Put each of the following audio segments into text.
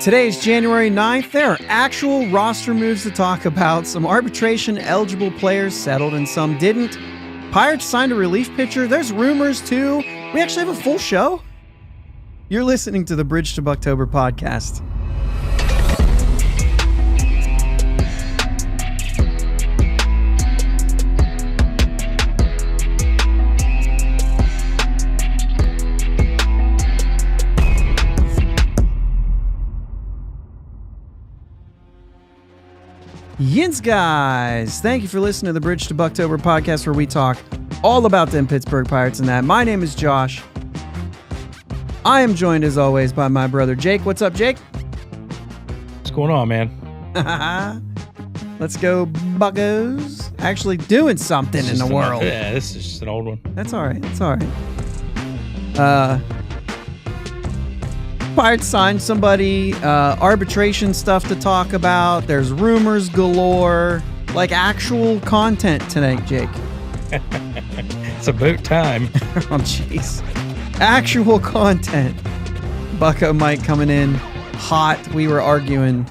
Today is January 9th. There are actual roster moves to talk about. Some arbitration-eligible players settled and some didn't. Pirates signed a relief pitcher. There's rumors, too. We actually have a full show. You're listening to the Bridge to Buctober podcast. Yins, guys. Thank you for listening to the Bridge to Buctober podcast, where we talk all about them Pittsburgh Pirates and that. My name is Josh. I am joined, as always, by my brother Jake. What's up, Jake? What's going on, man? Let's go, Buccos. Actually doing something in the world. Yeah, this is just an old one. That's all right. It's all right. Pirates signed somebody, arbitration stuff to talk about. There's rumors galore, like actual content tonight, Jake. It's about time. Oh, jeez. Actual content. Bucko Mike coming in hot. We were arguing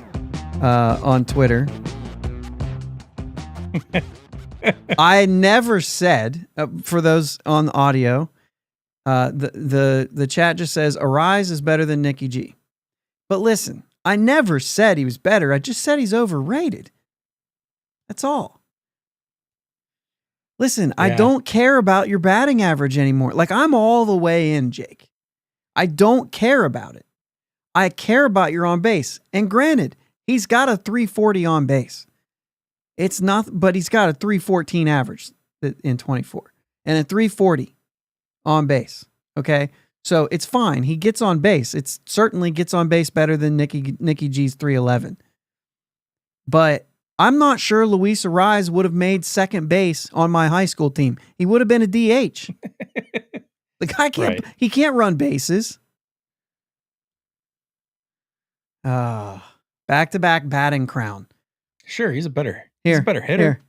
on Twitter. I never said, for those on audio, the chat just says Arise is better than Nicky G. But listen, I never said he was better. I just said he's overrated. That's all. Listen, yeah. I don't care about your batting average anymore. Like, I'm all the way in, Jake. I don't care about it. I care about your on base. And granted, he's got a 340 on base. It's not, but he's got a 314 average in 24 and a 340 on base. Okay. So it's fine. He gets on base. It certainly gets on base better than Nicky G's 311. But I'm not sure Luis Arise would have made second base on my high school team. He would have been a DH. The guy can't, right. He can't run bases. Back-to-back batting crown. Sure, he's a better hitter. Here.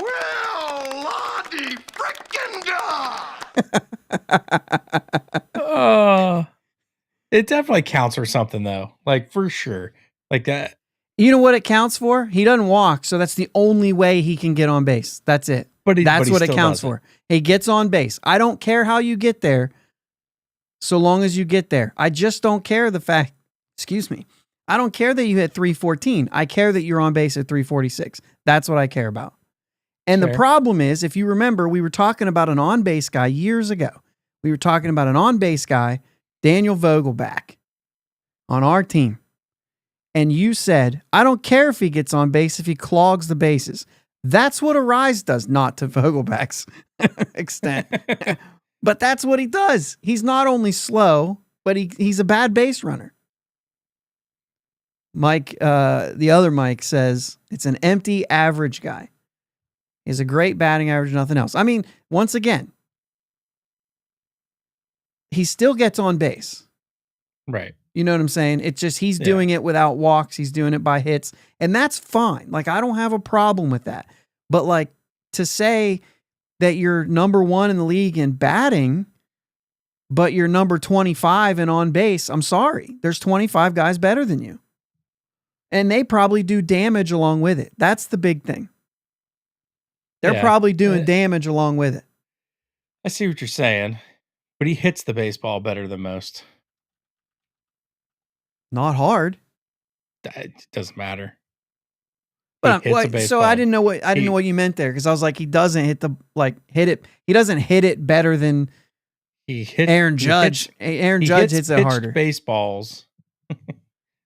Well, Lottie frickin' God! It definitely counts for something, though. Like, for sure. Like that. You know what it counts for? He doesn't walk, so that's the only way he can get on base. That's it. That's what it counts for. He gets on base. I don't care how you get there, so long as you get there. I just don't care the fact, I don't care that you hit 314. I care that you're on base at 346. That's what I care about. And the problem is, if you remember, we were talking about an on-base guy years ago. We were talking about an on-base guy, Daniel Vogelback, on our team. And you said, I don't care if he gets on base, if he clogs the bases. That's what Arise does, not to Vogelback's extent. But that's what he does. He's not only slow, but he's a bad base runner. Mike, the other Mike, says it's an empty average guy. He has a great batting average, nothing else. I mean, once again, he still gets on base. Right. You know what I'm saying? It's just he's doing it without walks. He's doing it by hits. And that's fine. Like, I don't have a problem with that. But, like, to say that you're number one in the league in batting, but you're number 25 in on base, I'm sorry. There's 25 guys better than you. And they probably do damage along with it. That's the big thing. They're probably doing damage along with it. I see what you're saying. But he hits the baseball better than most. Not hard. It doesn't matter. But so I didn't know what you meant there, because I was like, he doesn't hit it. He doesn't hit it better than Aaron Judge. Aaron Judge hits it harder. Baseballs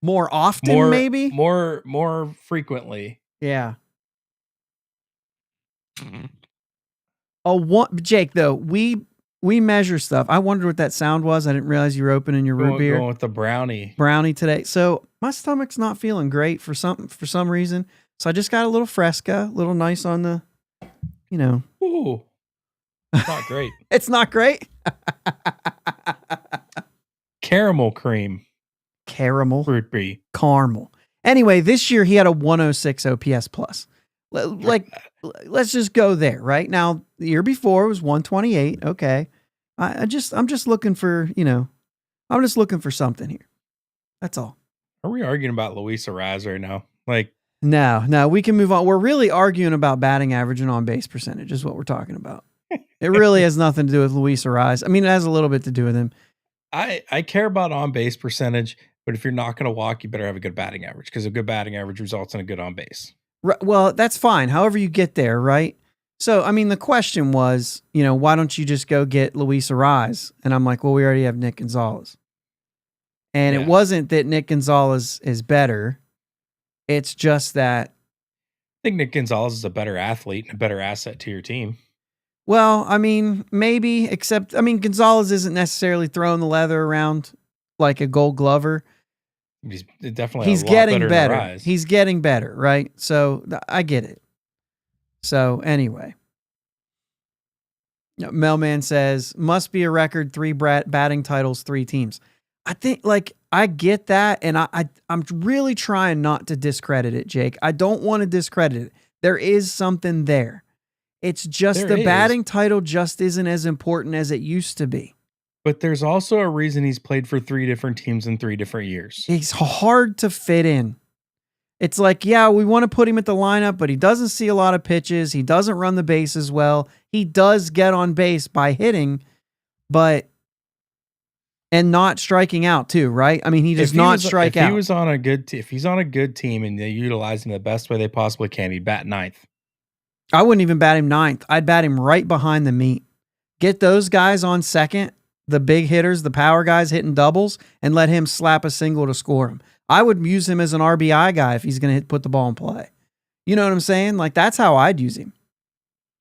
more often, maybe more frequently. Yeah. Jake, though, we measure stuff. I wondered what that sound was. I didn't realize you were opening your root beer. Going with the brownie today. So my stomach's not feeling great for some reason. So I just got a little Fresca, a little nice on the, Ooh, it's not great. It's not great. Caramel cream. Caramel. Fruit beer. Caramel. Anyway, this year he had a 106 OPS plus. Like, let's just go there, right? Now, the year before it was 128. Okay. I'm just looking for, I'm just looking for something here. That's all. Are we arguing about Luis Arraez right now? Like, no, we can move on. We're really arguing about batting average and on base percentage is what we're talking about. It really has nothing to do with Luis Arraez. I mean, it has a little bit to do with him. I care about on base percentage, but if you're not going to walk, you better have a good batting average because a good batting average results in a good on base. Right, well, that's fine. However you get there, right? So, I mean, the question was, why don't you just go get Luis Arraez? And I'm like, well, we already have Nick Gonzalez. And It wasn't that Nick Gonzalez is better. It's just that I think Nick Gonzalez is a better athlete and a better asset to your team. Well, I mean, maybe, except, Gonzalez isn't necessarily throwing the leather around like a Gold Glover. He's definitely He's getting better. He's getting better, right? So I get it. So anyway, Mailman says, must be a record 3 batting titles, 3 teams. I think, I get that, and I'm really trying not to discredit it, Jake. I don't want to discredit it. There is something there. It's just the batting title just isn't as important as it used to be. But there's also a reason he's played for 3 different teams in 3 different years. It's hard to fit in. It's like, yeah, we want to put him at the lineup, but he doesn't see a lot of pitches. He doesn't run the bases well. He does get on base by hitting, and not striking out too, right? I mean, he does not strike out. If he was on a good if he's on a good team and they utilize him the best way they possibly can, he'd bat 9th. I wouldn't even bat him 9th. I'd bat him right behind the meat. Get those guys on second, the big hitters, the power guys hitting doubles, and let him slap a single to score him. I would use him as an RBI guy if he's going to put the ball in play. You know what I'm saying? That's how I'd use him.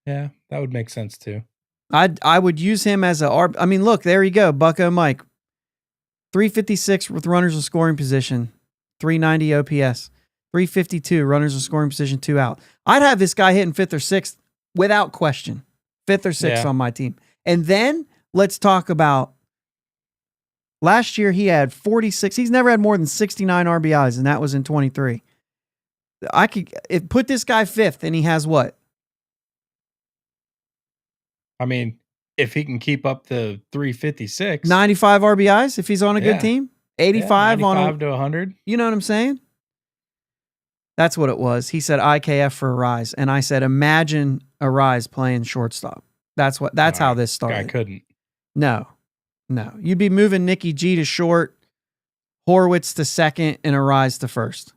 Yeah, that would make sense too. I would use him as look, there you go, Bucko Mike. 356 with runners in scoring position, 390 OPS. 352 runners in scoring position, 2 out. I'd have this guy hitting 5th or 6th without question. 5th or 6th on my team. And then let's talk about last year. He had 46. He's never had more than 69 RBIs, and that was in 23. I could put this guy 5th, and he has what? I mean, if he can keep up the 356, 95 RBIs if he's on a good team, 85 95 to 100. You know what I'm saying? That's what it was. He said IKF for Arraez, and I said, imagine Arraez playing shortstop. That's how this started. I couldn't. No. You'd be moving Nicky G to short, Horwitz to second, and Arraez to first.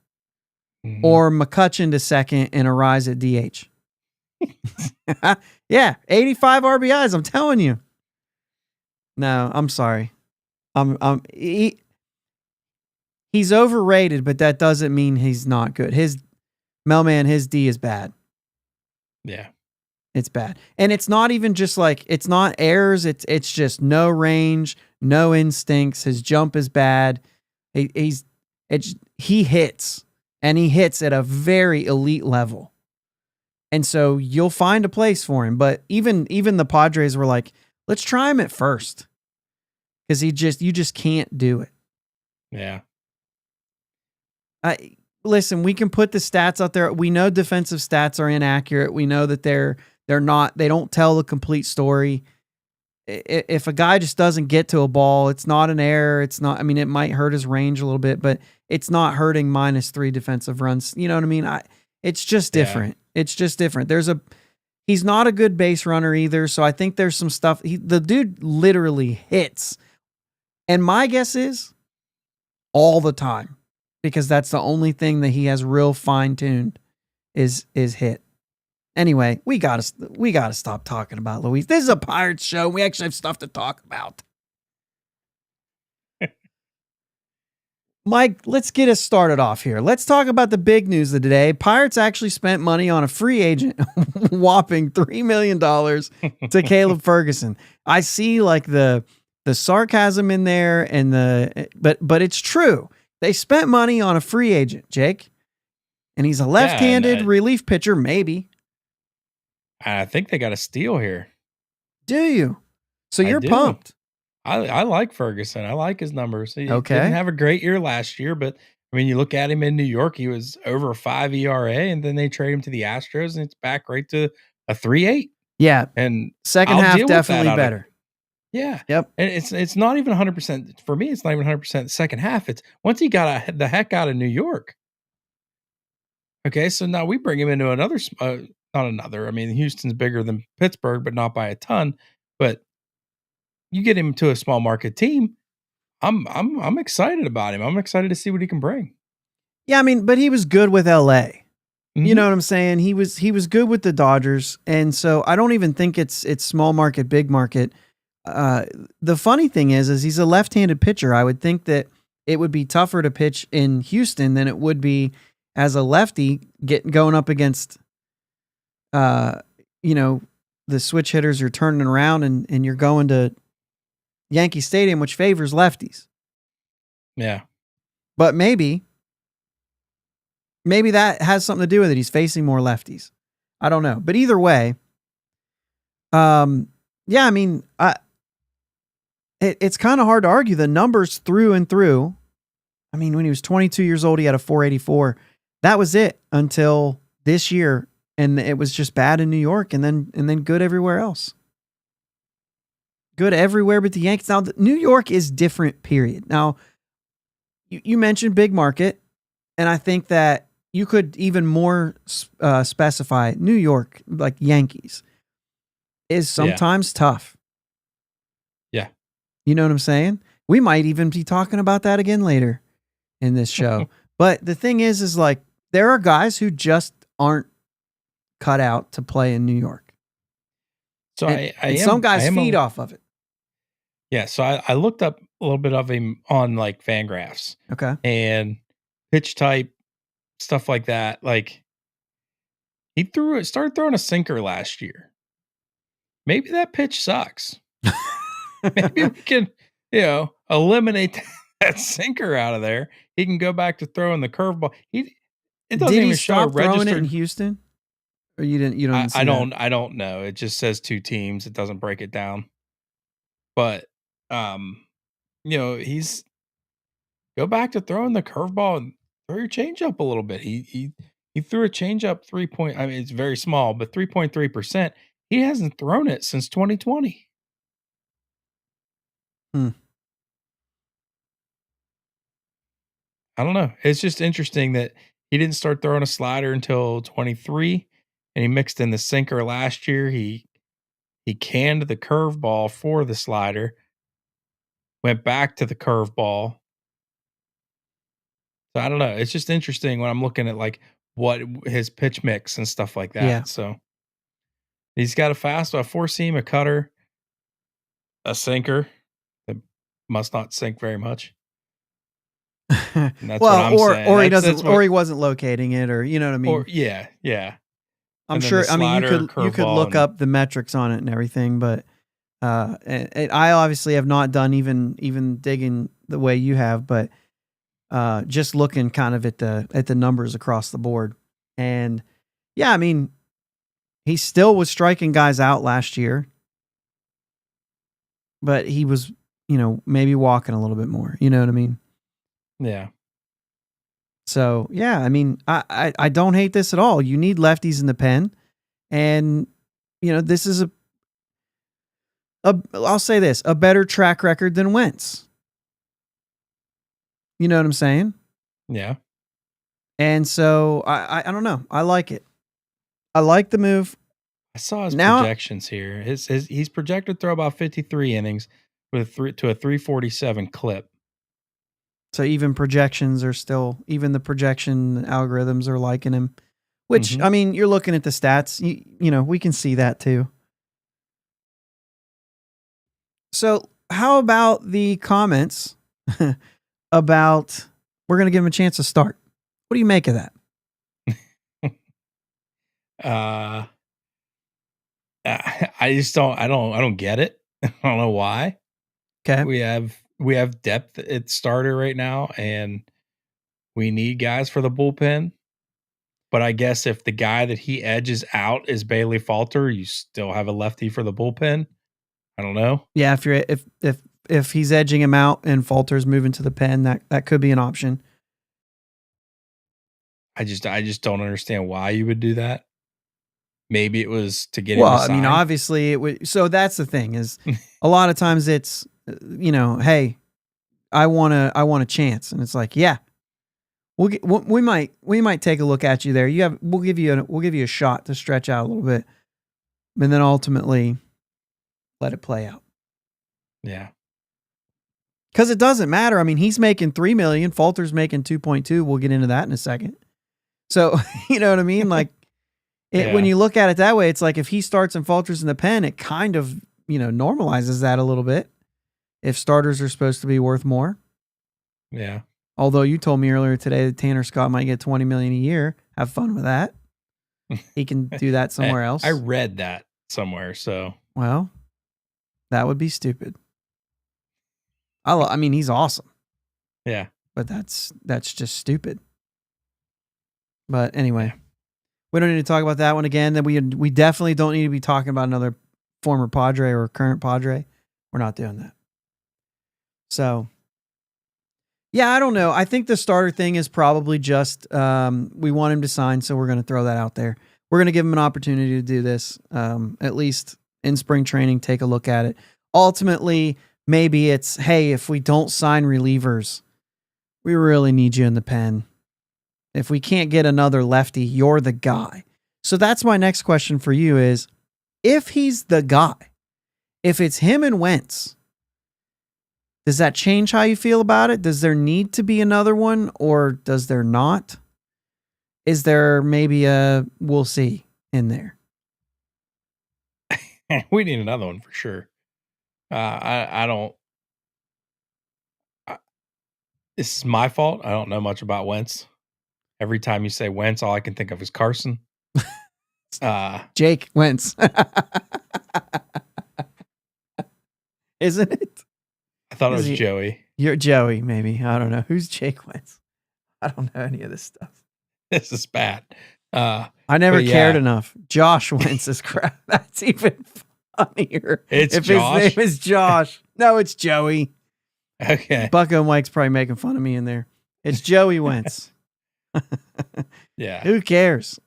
Mm-hmm. Or McCutcheon to second and Arraez at DH. Yeah, 85 RBIs, I'm telling you. No, I'm sorry. He's overrated, but that doesn't mean he's not good. His D is bad. Yeah. It's bad. And it's not even just it's not errors. It's just no range, no instincts. His jump is bad. He hits, and he hits at a very elite level. And so you'll find a place for him. But even the Padres were like, let's try him at first. Because you just can't do it. Yeah. Listen, we can put the stats out there. We know defensive stats are inaccurate. We know that they don't tell the complete story. If a guy just doesn't get to a ball, it's not an error. It's not, it might hurt his range a little bit, but it's not hurting -3 defensive runs. You know what I mean? It's just different. Yeah. It's just different. He's not a good base runner either. So I think there's some stuff. The dude literally hits. And my guess is all the time, because that's the only thing that he has real fine-tuned is hit. Anyway, we gotta stop talking about Luis. This is a Pirates show. We actually have stuff to talk about. Mike, let's get us started off here. Let's talk about the big news of today. Pirates actually spent money on a free agent, whopping $3 million to Caleb Ferguson. I see the sarcasm in there, but it's true. They spent money on a free agent, Jake, and he's a left-handed relief pitcher, maybe. I think they got a steal here. Do you? So you're pumped. I like Ferguson. I like his numbers. He didn't have a great year last year, but you look at him in New York, he was over a 5 ERA, and then they trade him to the Astros, and it's back right to a 3.8. Yeah. And second half definitely better. Yeah. Yep. And it's not even 100% for me. It's not even 100% the second half. It's once he got the heck out of New York. Okay. So now we bring him into another, not another. I mean, Houston's bigger than Pittsburgh, but not by a ton. But you get him to a small market team. I'm excited about him. I'm excited to see what he can bring. Yeah. I mean, but he was good with LA. Mm-hmm. You know what I'm saying? He was good with the Dodgers. And so I don't even think it's small market, big market. The funny thing is he's a left-handed pitcher. I would think that it would be tougher to pitch in Houston than it would be as a lefty going up against, the switch hitters are turning around and you're going to Yankee Stadium, which favors lefties. Yeah. But maybe that has something to do with it. He's facing more lefties. I don't know. But either way, yeah, I mean, it's kind of hard to argue the numbers through and through. I mean, when he was 22 years old, he had a 484. That was it until this year. And it was just bad in New York and then good everywhere else. Good everywhere but the Yankees. Now, New York is different, period. Now, you mentioned big market, and I think that you could even more specify New York, like Yankees, is sometimes tough. Yeah. You know what I'm saying? We might even be talking about that again later in this show. But the thing is like there are guys who just aren't cut out to play in New York. So some guys feed off of it. Yeah. So I looked up a little bit of him on like Fangraphs. Okay. And pitch type, stuff like that. Like he started throwing a sinker last year. Maybe that pitch sucks. Maybe we can, eliminate that sinker out of there. He can go back to throwing the curveball. It doesn't Did even he show stop throwing it in registered. Houston? Or you don't I don't know. It just says 2 teams. It doesn't break it down. But he's go back to throwing the curveball and throw your changeup a little bit. He threw a changeup 3 point. I mean, it's very small, but 3.3%. He hasn't thrown it since 2020. I don't know. It's just interesting that he didn't start throwing a slider until 23, and he mixed in the sinker last year. He canned the curveball for the slider, went back to the curveball. So I don't know. It's just interesting when I'm looking at like what his pitch mix and stuff like that. Yeah. So he's got a fastball, a 4-seam, a cutter, a sinker that must not sink very much. And that's what I'm saying. Or he doesn't, or he wasn't locating it, or you know what I mean. Or yeah. I'm sure. I mean, you could look up the metrics on it and everything, but I obviously have not done even digging the way you have, but just looking kind of at the numbers across the board, and yeah, I mean, he still was striking guys out last year, but he was, maybe walking a little bit more. You know what I mean? Yeah. So yeah, I mean, I don't hate this at all. You need lefties in the pen, and this is I'll say this, a better track record than Wentz. You know what I'm saying? Yeah. And so I don't know. I like it. I like the move. I saw his projections here. He's projected to throw about 53 innings with to a 347 clip. So even projections are still, even the projection algorithms are liking him, which, I mean, you're looking at the stats, we can see that too. So how about the comments about, we're going to give him a chance to start. What do you make of that? I just don't, I don't get it. I don't know why. Okay. We have depth at starter right now, and we need guys for the bullpen. But I guess if the guy that he edges out is Bailey Falter, you still have a lefty for the bullpen. I don't know. Yeah, if he's edging him out and Falter's moving to the pen, that could be an option. I just don't understand why you would do that. maybe it was to get him Well, to I sign. mean, obviously it would. So that's the thing is, a lot of times it's, hey, I want a chance, and it's like, yeah, we might take a look at you there. We'll give you a shot to stretch out a little bit, and then ultimately let it play out. Yeah. Because it doesn't matter. I mean, he's making $3 million. Falter's making 2.2. We'll get into that in a second. So, you know what I mean? Like, when you look at it that way, it's like if he starts and Falter's in the pen, it kind of, normalizes that a little bit. If starters are supposed to be worth more. Yeah. Although you told me earlier today that Tanner Scott might get $20 million a year. Have fun with that. He can do that somewhere else. I read that somewhere. So, well, that would be stupid. I mean, he's awesome. Yeah. But that's just stupid. But anyway, we don't need to talk about that one again. Then we definitely don't need to be talking about another former Padre or current Padre. We're not doing that. So, yeah, I don't know. I think the starter thing is probably just we want him to sign, so we're going to throw that out there. We're going to give him an opportunity to do this, at least in spring training, take a look at it. Ultimately, maybe it's, hey, if we don't sign relievers, we really need you in the pen. If we can't get another lefty, you're the guy. So that's my next question for you is, if he's the guy, if it's him and Wentz, does that change how you feel about it? Does there need to be another one or does there not? Is there maybe a we'll see in there? We need another one for sure. I don't. This is my fault. I don't know much about Wentz. Every time you say Wentz, all I can think of is Carson. Jake Wentz. Isn't it? I thought it was Joey. You're Joey, maybe. I don't know. Who's Jake Wentz? I don't know any of this stuff. This is bad. I never cared enough. Josh Wentz is crap. That's even funnier. It's if Josh? His name is Josh. No, it's Joey. Okay. Bucko and Mike's probably making fun of me in there. It's Joey Wentz. Yeah. Who cares?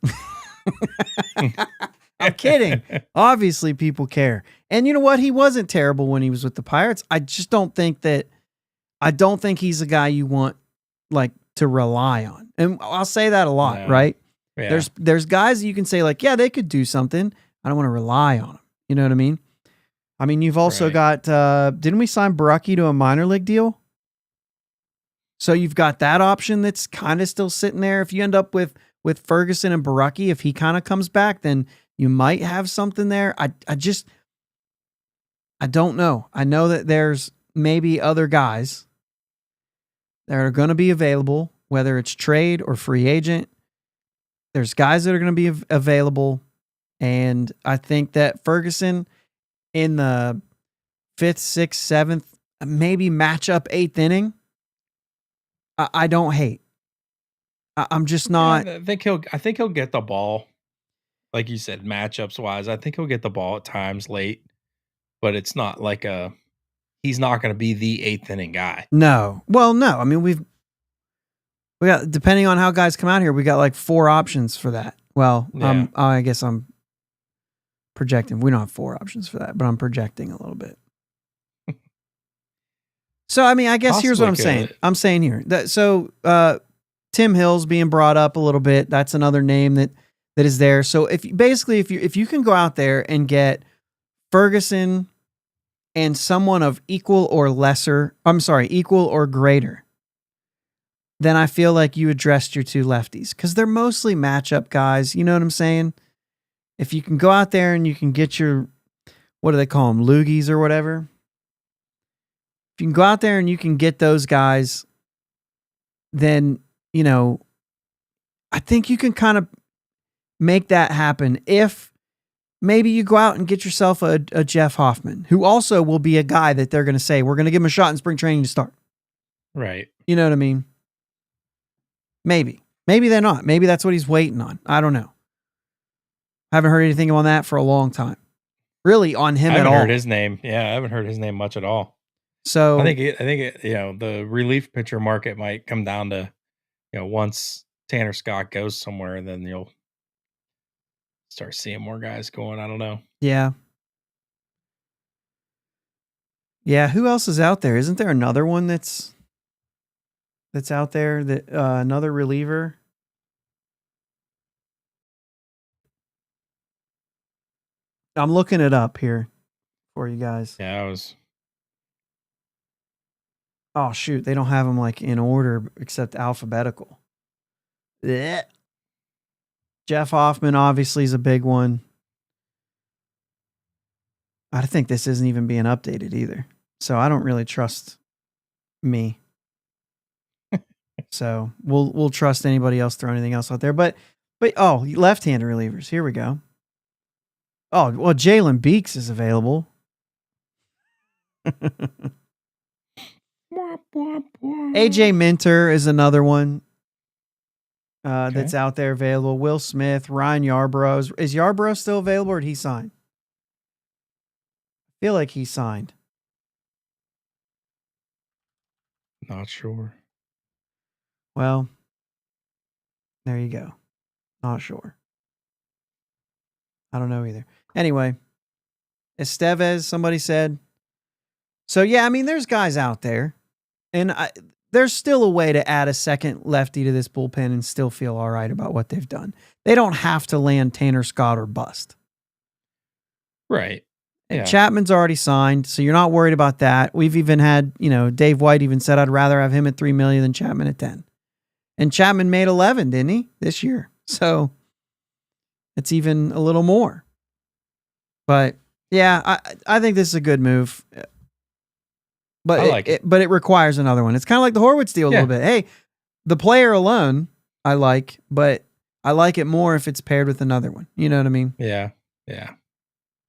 I'm kidding. Obviously, people care. And you know what? He wasn't terrible when he was with the Pirates. I just don't think he's a guy you want like to rely on. And I'll say that a lot, right? Yeah. There's guys that you can say like, yeah, they could do something. I don't want to rely on them. You know what I mean? I mean, you've also got, didn't we sign Burgh to a minor league deal? So you've got that option that's kind of still sitting there. If you end up with Ferguson and Burgh, if he kind of comes back, then you might have something there. I don't know. I know that there's maybe other guys that are going to be available, whether it's trade or free agent. There's guys that are going to be available. And I think that Ferguson in the 5th, 6th, 7th, maybe matchup 8th inning, I don't hate. I'm just not. Yeah, I think he'll get the ball. Like you said, matchups wise, I think he'll get the ball at times late, but it's not like he's not going to be the 8th inning guy. No. Well, no. I mean, we got, depending on how guys come out here, we got like 4 options for that. Well, Yeah. I guess I'm projecting. We don't have 4 options for that, but I'm projecting a little bit. So, I mean, I guess here's what I'm saying. I'm saying here that, Tim Hill's being brought up a little bit. That's another name that is there. So if you can go out there and get Ferguson and someone of equal or greater, then I feel like you addressed your 2 lefties because they're mostly matchup guys. You know what I'm saying? If you can go out there and you can get your, what do they call them? Loogies or whatever. If you can go out there and you can get those guys, then, I think you can kind of make that happen if maybe you go out and get yourself a Jeff Hoffman, who also will be a guy that they're going to say, we're going to give him a shot in spring training to start. Right. You know what I mean? Maybe they're not. Maybe that's what he's waiting on. I don't know. I haven't heard anything on that for a long time. Really on him at all. I haven't heard his name. Yeah, I haven't heard his name much at all. So I think the relief pitcher market might come down to, once Tanner Scott goes somewhere, then you'll start seeing more guys going. I don't know. Yeah. Yeah, who else is out there? Isn't there another one that's out there that another reliever? I'm looking it up here for you guys. Yeah, I was. Oh shoot, they don't have them like in order except alphabetical. Blech. Jeff Hoffman obviously is a big one. I think this isn't even being updated either. So I don't really trust me. So we'll trust anybody else throw anything else out there. But left-handed relievers. Here we go. Oh, well, Jalen Beeks is available. AJ Minter is another one that's out there available. Will Smith, Ryan Yarbrough. Is Yarbrough still available or did he sign? I feel like he signed. Not sure. Well, there you go. Not sure. I don't know either. Anyway, Estevez, somebody said. So, yeah, I mean, there's guys out there. And there's still a way to add a second lefty to this bullpen and still feel all right about what they've done. They don't have to land Tanner Scott or bust. Right. And yeah. Chapman's already signed, so you're not worried about that. We've even had, Dave White even said I'd rather have him at $3 million than Chapman at 10. And Chapman made 11, didn't he, this year? So it's even a little more. But yeah, I think this is a good move. But I like it. But it requires another one. It's kind of like the Horwitz deal a little bit. Hey, the player alone I like, but I like it more if it's paired with another one. You know what I mean? Yeah. Yeah.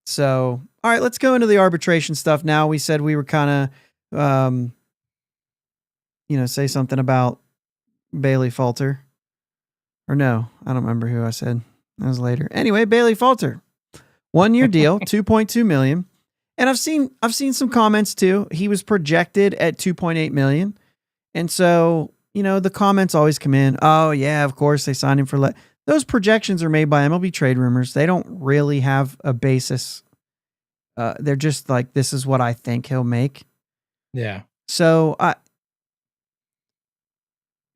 So, all right, let's go into the arbitration stuff now. We said we were kind of, say something about Bailey Falter. Or no, I don't remember who I said. That was later. Anyway, Bailey Falter. 1-year deal, $2.2 million. And I've seen some comments too. He was projected at $2.8 million. And so, the comments always come in. Oh yeah, of course they signed him for those projections are made by MLB Trade Rumors. They don't really have a basis. They're just like, this is what I think he'll make. Yeah. So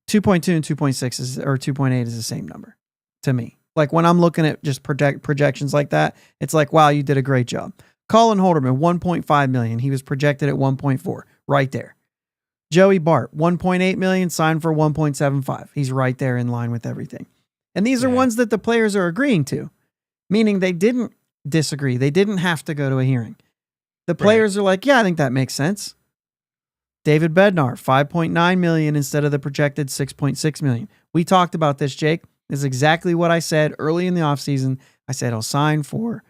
2.2 and 2.6 or 2.8 is the same number to me. Like when I'm looking at just projections like that, it's like, wow, you did a great job. Colin Holderman, $1.5 million. He was projected at 1.4, right there. Joey Bart, $1.8 million, signed for 1.75. He's right there in line with everything. And these are ones that the players are agreeing to, meaning they didn't disagree. They didn't have to go to a hearing. The players are like, yeah, I think that makes sense. David Bednar, $5.9 million instead of the projected $6.6 million. We talked about this, Jake. This is exactly what I said early in the offseason. I said I'll sign for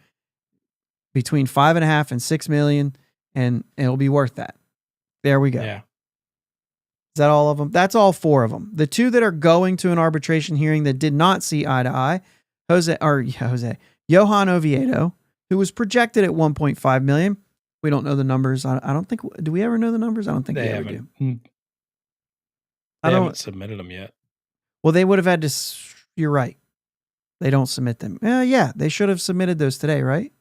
between $5.5 and $6 million, and it'll be worth that. There we go. Yeah. Is that all of them? That's all 4 of them. The 2 that are going to an arbitration hearing that did not see eye to eye, Johan Oviedo, who was projected at $1.5 million. We don't know the numbers. I don't think. Do we ever know the numbers? I don't think we ever do. They haven't submitted them yet. Well, they would have had to. You're right. They don't submit them. Yeah, they should have submitted those today, right?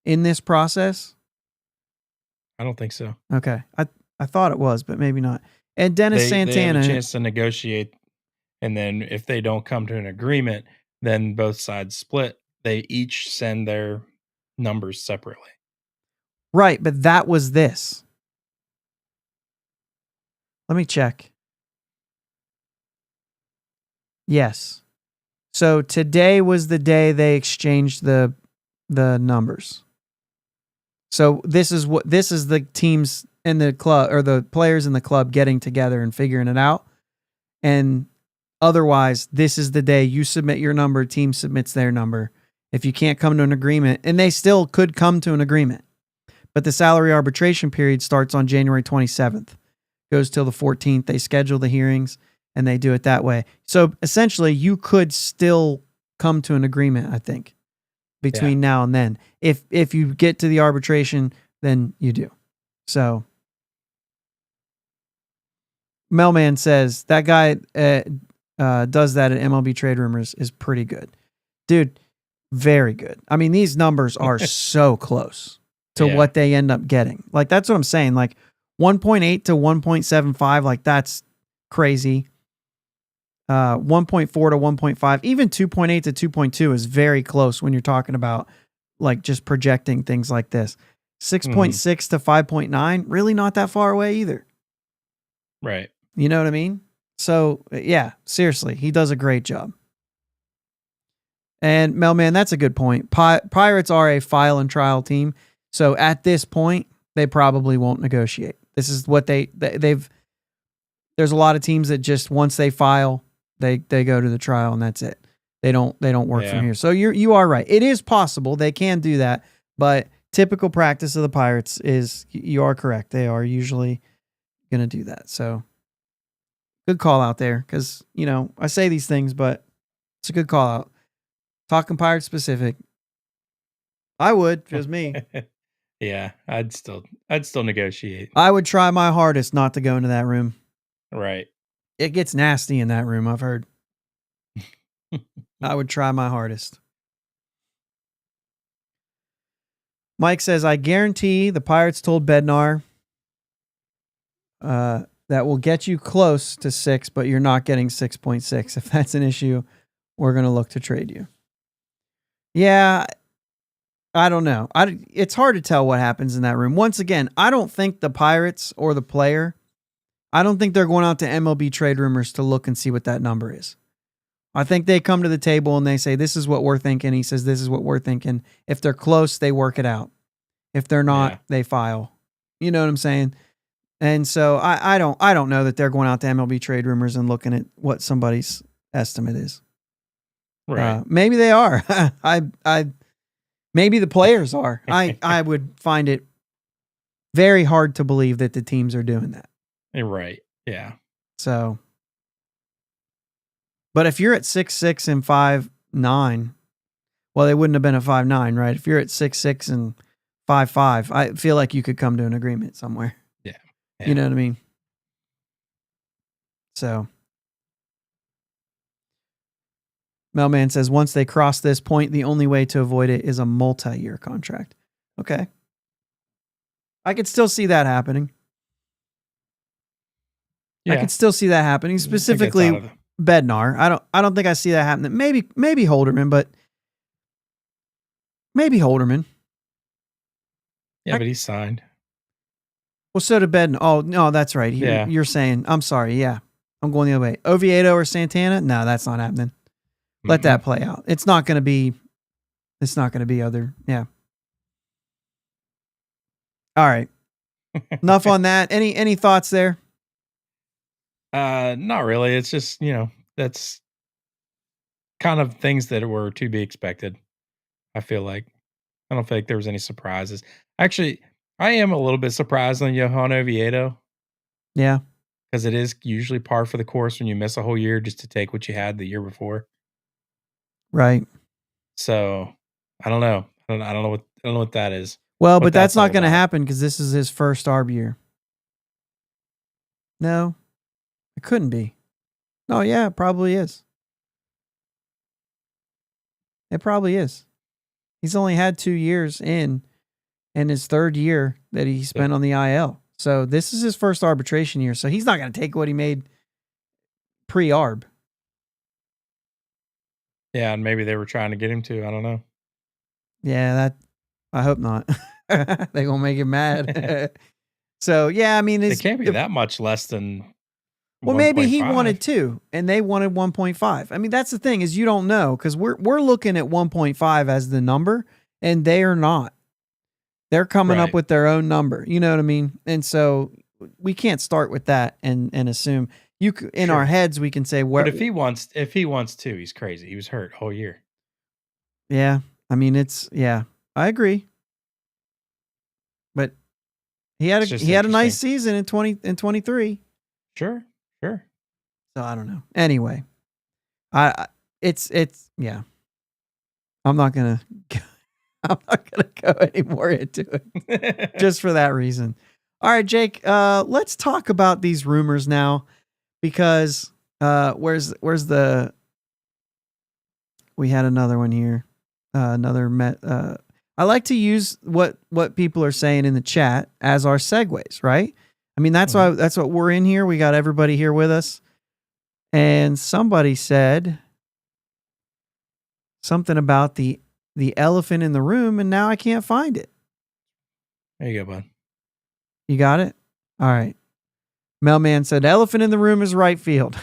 In this process? I don't think so. Okay. I thought it was, but maybe not. And Dennis Santana. They have a chance to negotiate, and then if they don't come to an agreement, then both sides split. They each send their numbers separately. Right, but that was this. Let me check. Yes. So today was the day they exchanged the numbers. So this is the teams in the club or the players in the club getting together and figuring it out. And otherwise, this is the day you submit your number, team submits their number. If you can't come to an agreement, and they still could come to an agreement, but the salary arbitration period starts on January 27th, goes till the 14th. They schedule the hearings and they do it that way. So essentially, you could still come to an agreement, I think, between now and then. If you get to the arbitration, then you do. So Melman says that guy does that at MLB Trade Rumors is pretty good. Dude, Very good. I mean, these numbers are so close to what they end up getting. Like, that's what I'm saying. Like 1.8 to 1.75, like that's crazy. 1.4 to 1.5, even 2.8 to 2.2 is very close when you're talking about like just projecting things like this. 6.6 to 5.9, really not that far away either. Right. You know what I mean? So yeah, seriously, he does a great job. And Melman, that's a good point. Pirates are a file and trial team. So at this point, they probably won't negotiate. This is what they've, there's a lot of teams that just, once they file, they go to the trial and that's it. They don't work from here. So you are right. It is possible they can do that, but typical practice of the Pirates is, you are correct. They are usually going to do that. So good call out there. Cause I say these things, but it's a good call out. Talking Pirates specific. I would, if it was me. Yeah. I'd still negotiate. I would try my hardest not to go into that room. Right. It gets nasty in that room, I've heard. I would try my hardest. Mike says, I guarantee the Pirates told Bednar that will get you close to 6, but you're not getting 6.6. If that's an issue, we're going to look to trade you. Yeah, I don't know. It's hard to tell what happens in that room. Once again, I don't think the Pirates or the player, I don't think they're going out to MLB trade rumors to look and see what that number is. I think they come to the table and they say, this is what we're thinking. He says, this is what we're thinking. If they're close, they work it out. If they're not, they file. You know what I'm saying? And so I don't know that they're going out to MLB trade rumors and looking at what somebody's estimate is. Right. Maybe they are. Maybe the players are. I would find it very hard to believe that the teams are doing that. Right. Yeah. So, but if you're at 6.6 and 5.9, well, they wouldn't have been a 5.9, right? If you're at 6.6 and 5.5, I feel like you could come to an agreement somewhere. Yeah. You know what I mean? So, Melman says, once they cross this point, the only way to avoid it is a multi-year contract. Okay. I could still see that happening. Yeah. I could still see that happening, specifically Bednar. I don't think I see that happening. Maybe Holderman, but maybe Holderman. Yeah, but he's signed. Well, so did Bednar. Oh, no, that's right. You're saying, I'm sorry. Yeah. I'm going the other way. Oviedo or Santana? No, that's not happening. Let that play out. It's not going to be other. Yeah. All right. Enough on that. Any thoughts there? Not really. It's just, that's kind of things that were to be expected. I feel like I don't feel like there was any surprises. Actually, I am a little bit surprised on Johan Oviedo. Yeah. Because it is usually par for the course when you miss a whole year just to take what you had the year before. Right. So I don't know. I don't know what that is. Well, but that's not going to happen because this is his first ARB year. No, it couldn't be. Oh yeah, it probably is. It probably is. He's only had 2 years in his third year that he spent on the IL. So this is his first arbitration year. So he's not going to take what he made pre-ARB. Yeah, and maybe they were trying to get him to. I don't know. Yeah, I hope not. They're going to make him mad. So, yeah, I mean, it can't be that much less than. Well, 1. Maybe he wanted 2 and they wanted 1.5. I mean, that's the thing is you don't know because we're looking at 1.5 as the number and they are not. They're coming up with their own number. You know what I mean? And so we can't start with that and assume in our heads we can say where. But if he wants 2, he's crazy. He was hurt whole year. Yeah, I mean I agree. But he had a nice season in 23. Sure. So I don't know. Anyway, it's yeah. I'm not gonna go any more into it just for that reason. All right, Jake. Let's talk about these rumors now because where's the? We had another one here. I like to use what people are saying in the chat as our segues, right? I mean, that's what we're in here. We got everybody here with us. And somebody said something about the elephant in the room, and now I can't find it. There you go, bud. You got it? All right. Mailman said, elephant in the room is right field.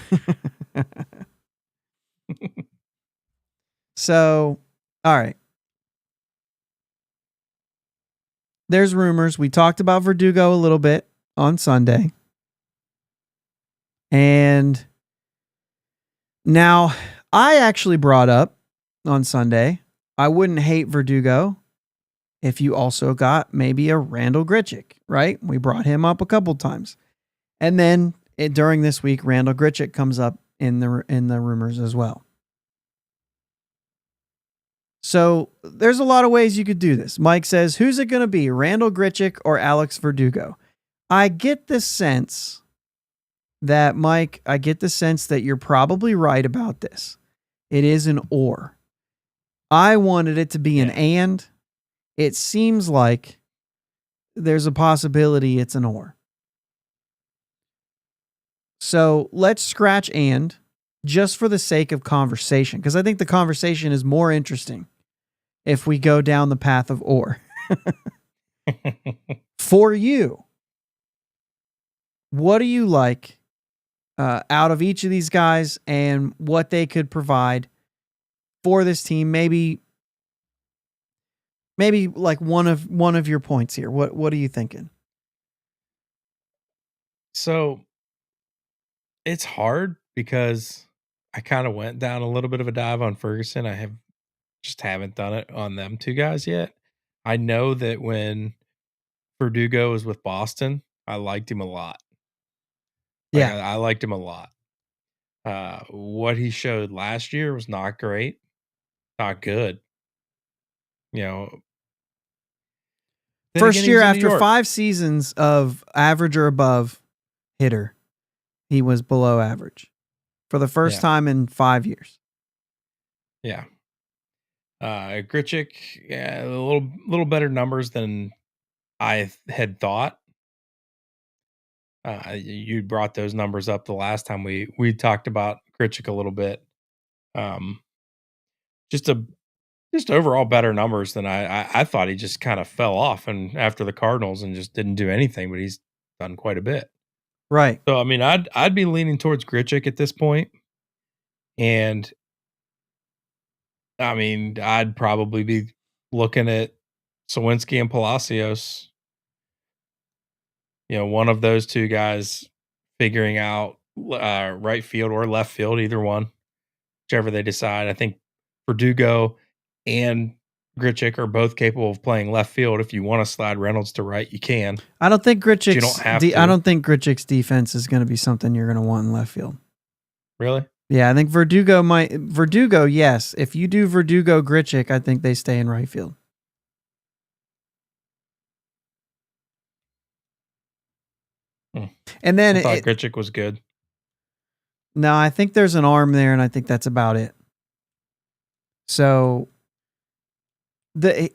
So, all right. There's rumors. We talked about Verdugo a little bit on Sunday. And now I actually brought up on Sunday, I wouldn't hate Verdugo if you also got maybe a Randall Grichuk, right? We brought him up a couple times. And then during this week, Randall Grichuk comes up in the rumors as well. So there's a lot of ways you could do this. Mike says, who's it going to be, Randall Grichuk or Alex Verdugo? I get the sense that, Mike, you're probably right about this. It is an or. I wanted it to be an and. It seems like there's a possibility it's an or. So let's scratch and just for the sake of conversation, because I think the conversation is more interesting if we go down the path of or. For you, what do you like out of each of these guys and what they could provide for this team? Maybe like one of your points here. What are you thinking? So it's hard because I kind of went down a little bit of a dive on Ferguson. I haven't done it on them two guys yet. I know that when Verdugo was with Boston, I liked him a lot. I liked him a lot. What he showed last year was not great, not good. First year after 5 seasons of average or above hitter, he was below average for the first time in 5 years. Yeah. Grichuk, a little better numbers than I had thought. You brought those numbers up the last time we talked about Grichuk a little bit. Just overall better numbers than I thought. He just kind of fell off and after the Cardinals and just didn't do anything, but he's done quite a bit. Right. So I mean, I'd be leaning towards Grichuk at this point, and I mean, I'd probably be looking at Sawinski and Palacios. One of those two guys figuring out right field or left field, either one, whichever they decide. I think Verdugo and Grichuk are both capable of playing left field. If you want to slide Reynolds to right, you can. I don't think Grichuk's. You don't have to. I don't think Grichuk's defense is going to be something you're going to want in left field. Really? Yeah, I think Verdugo might. Verdugo, yes. If you do Verdugo Grichuk, I think they stay in right field. And then I thought Grichuk was good. No, I think there's an arm there, and I think that's about it. So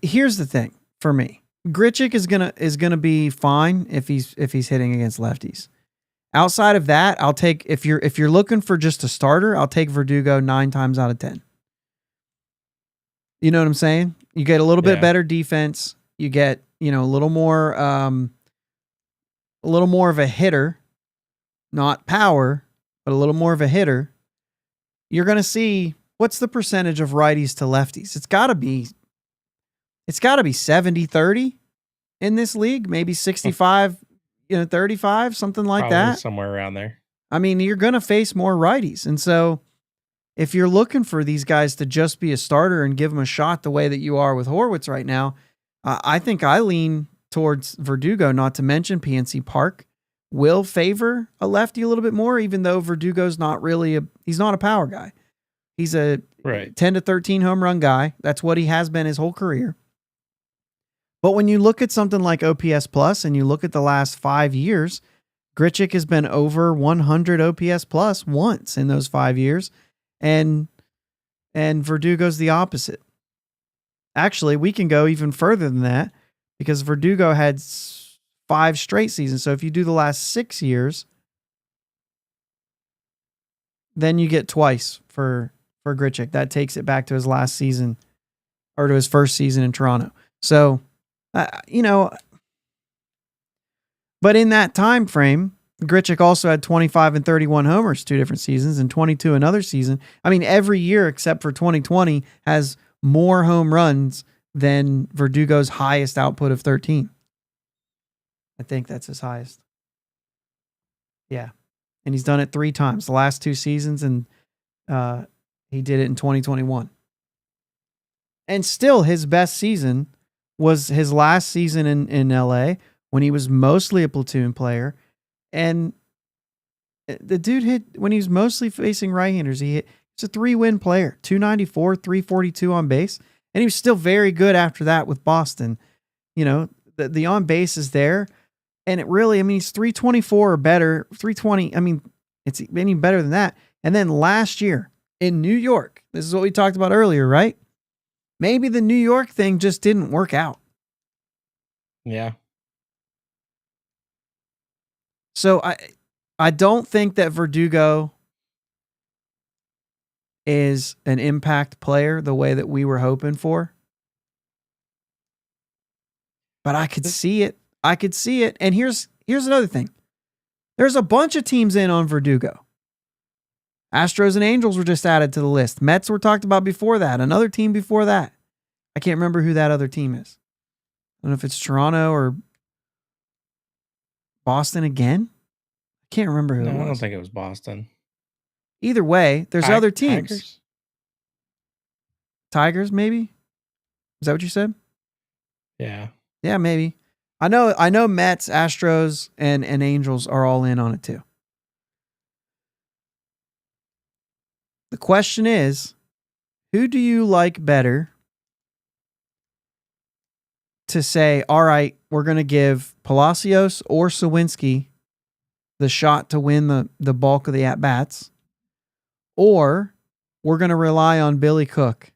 here's the thing for me. Grichuk is gonna be fine if he's hitting against lefties. Outside of that, I'll take if you're looking for just a starter, I'll take Verdugo 9 times out of 10. You know what I'm saying? You get a little bit better defense. You get a little more of a hitter, not power, but a little more of a hitter. You're gonna see what's the percentage of righties to lefties. It's got to be 70-30 in this league, maybe 65. 35, something like Probably that. Somewhere around there. I mean, you're going to face more righties. And so if you're looking for these guys to just be a starter and give them a shot the way that you are with Horwitz right now, I think I lean towards Verdugo, not to mention PNC Park will favor a lefty a little bit more, even though Verdugo's not really he's not a power guy. He's a 10 to 13 home run guy. That's what he has been his whole career. But when you look at something like OPS plus and you look at the last 5 years, Grichuk has been over 100 OPS plus once in those 5 years, and Verdugo's the opposite. Actually, we can go even further than that because Verdugo had 5 straight seasons. So if you do the last 6 years, then you get twice for Grichuk. That takes it back to his last season or to his first season in Toronto. So, but in that time frame, Grichuk also had 25 and 31 homers 2 different seasons and 22 another season. I mean, every year except for 2020 has more home runs than Verdugo's highest output of 13. I think that's his highest. Yeah. And he's done it 3 times, the last 2 seasons, and he did it in 2021. And still, his best season was his last season in LA when he was mostly a platoon player. And the dude hit, when he was mostly facing right-handers, he's a 3-win player, 294, 342 on base. And he was still very good after that with Boston. The on base is there. And it really, he's 324 or better, 320. It's any better than that. And then last year in New York, this is what we talked about earlier, right? Maybe the New York thing just didn't work out. Yeah. So I don't think that Verdugo is an impact player the way that we were hoping for. But I could see it. And here's another thing. There's a bunch of teams in on Verdugo. Astros and Angels were just added to the list. Mets were talked about before that. Another team before that. I can't remember who that other team is. I don't know if it's Toronto or Boston again. I can't remember who it was. I don't think it was Boston. Either way, there's other teams. Tigers, maybe? Is that what you said? Yeah. Yeah, maybe. I know Mets, Astros, and Angels are all in on it too. The question is, who do you like better to say, all right, we're going to give Palacios or Sawinski the shot to win the bulk of the at-bats, or we're going to rely on Billy Cook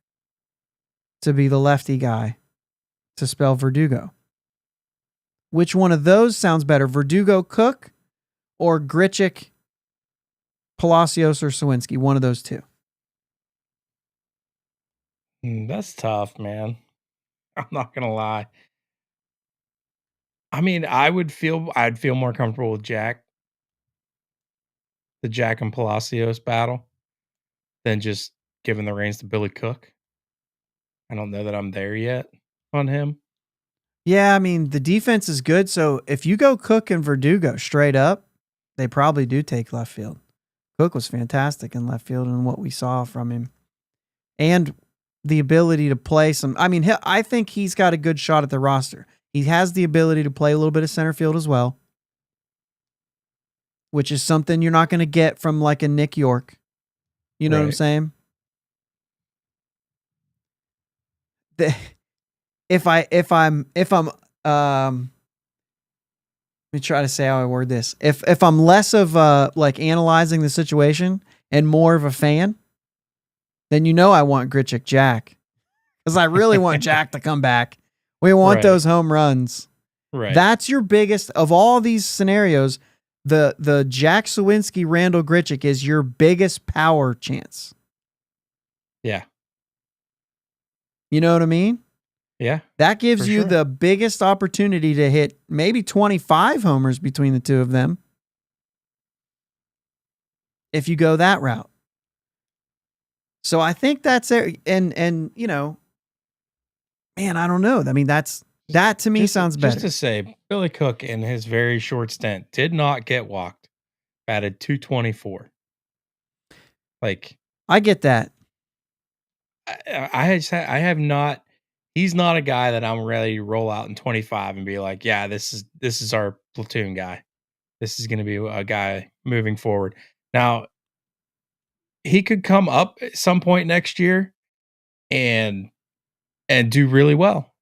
to be the lefty guy to spell Verdugo? Which one of those sounds better, Verdugo Cook or Grichuk Palacios or Sawinski? One of those two. That's tough, man. I'm not gonna lie. I'd feel more comfortable with Jack, the Jack and Palacios battle, than just giving the reins to Billy Cook. I don't know that I'm there yet on him. Yeah, the defense is good. So if you go Cook and Verdugo straight up, they probably do take left field. Cook was fantastic in left field and what we saw from him. And the ability to play some. I think he's got a good shot at the roster. He has the ability to play a little bit of center field as well, which is something you're not going to get from like a Nick York. You know what I'm saying? If I'm let me try to say how I word this. If I'm less of like analyzing the situation and more of a fan, then I want Grichuk Jack, because I really want Jack to come back. We want those home runs. Right. That's your biggest of all these scenarios. The Jack Sawinski Randall Grichuk is your biggest power chance. Yeah. You know what I mean? Yeah. That gives you the biggest opportunity to hit maybe 25 homers between the two of them if you go that route. So I think that's it. And man, I don't know. That to me sounds better. Just to say, Billy Cook in his very short stint did not get walked. Batted .224. I get that. I have not. He's not a guy that I'm ready to roll out in 25 and be like, yeah, this is our platoon guy. This is going to be a guy moving forward. Now, he could come up at some point next year and do really well.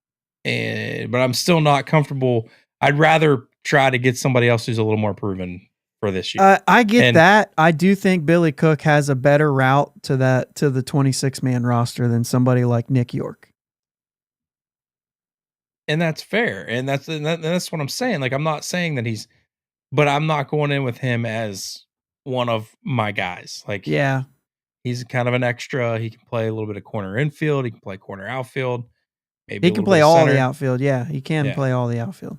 But I'm still not comfortable. I'd rather try to get somebody else who's a little more proven for this year. I get that. I do think Billy Cook has a better route to the 26-man roster than somebody like Nick York. And that's fair. And that's what I'm saying. Like, I'm not saying that but I'm not going in with him as one of my guys. Like, Yeah. he's kind of an extra. He can play a little bit of corner infield. He can play corner outfield. Maybe He a can little play bit of all center. the outfield. Yeah, he can Yeah. play all the outfield.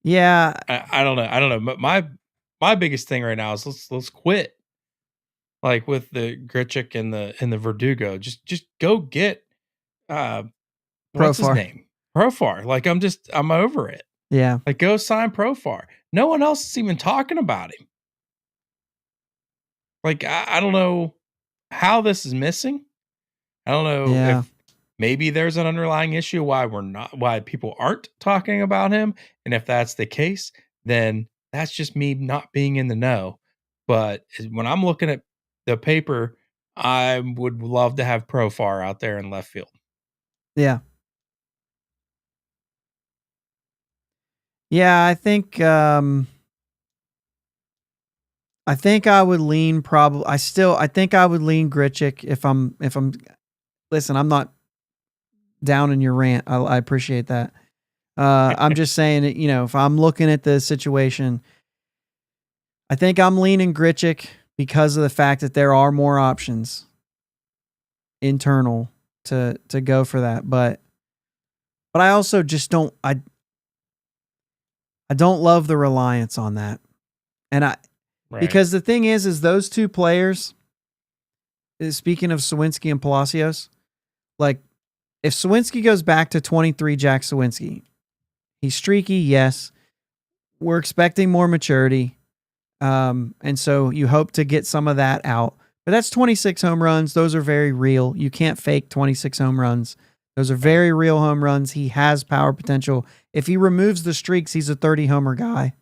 Yeah. I don't know. But my biggest thing right now is let's quit. Like with the Grichuk and the Verdugo. Just go get what's his Profar. name? Profar. Like I'm over it. Yeah. Like, go sign Profar. No one else is even talking about him. Like, I don't know how this is missing. I don't know if maybe there's an underlying issue why people aren't talking about him. And if that's the case, then that's just me not being in the know. But when I'm looking at the paper, I would love to have Profar out there in left field. Yeah. Yeah, I think I would lean I think I would lean Grichuk if I'm listen, I'm not down in your rant. I appreciate that. I'm just saying that, if I'm looking at the situation, I think I'm leaning Grichuk because of the fact that there are more options internal to go for that. But I also just don't I don't love the reliance on that. And because the thing is those two players, speaking of Sawinski and Palacios, like if Sawinski goes back to 23 Jack Sawinski, he's streaky, yes. We're expecting more maturity. And so you hope to get some of that out. But that's 26 home runs. Those are very real. You can't fake 26 home runs. Those are very real home runs. He has power potential. If he removes the streaks, he's a 30 homer guy.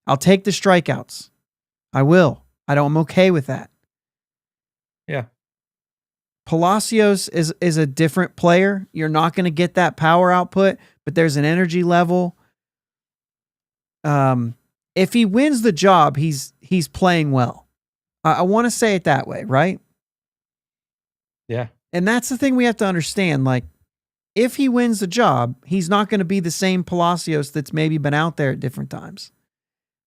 I'll take the strikeouts. I will. I'm okay with that. Yeah. Palacios is a different player. You're not going to get that power output, but there's an energy level. If he wins the job, he's playing well. I want to say it that way, right? Yeah. And that's the thing we have to understand. Like, if he wins the job, he's not going to be the same Palacios that's maybe been out there at different times.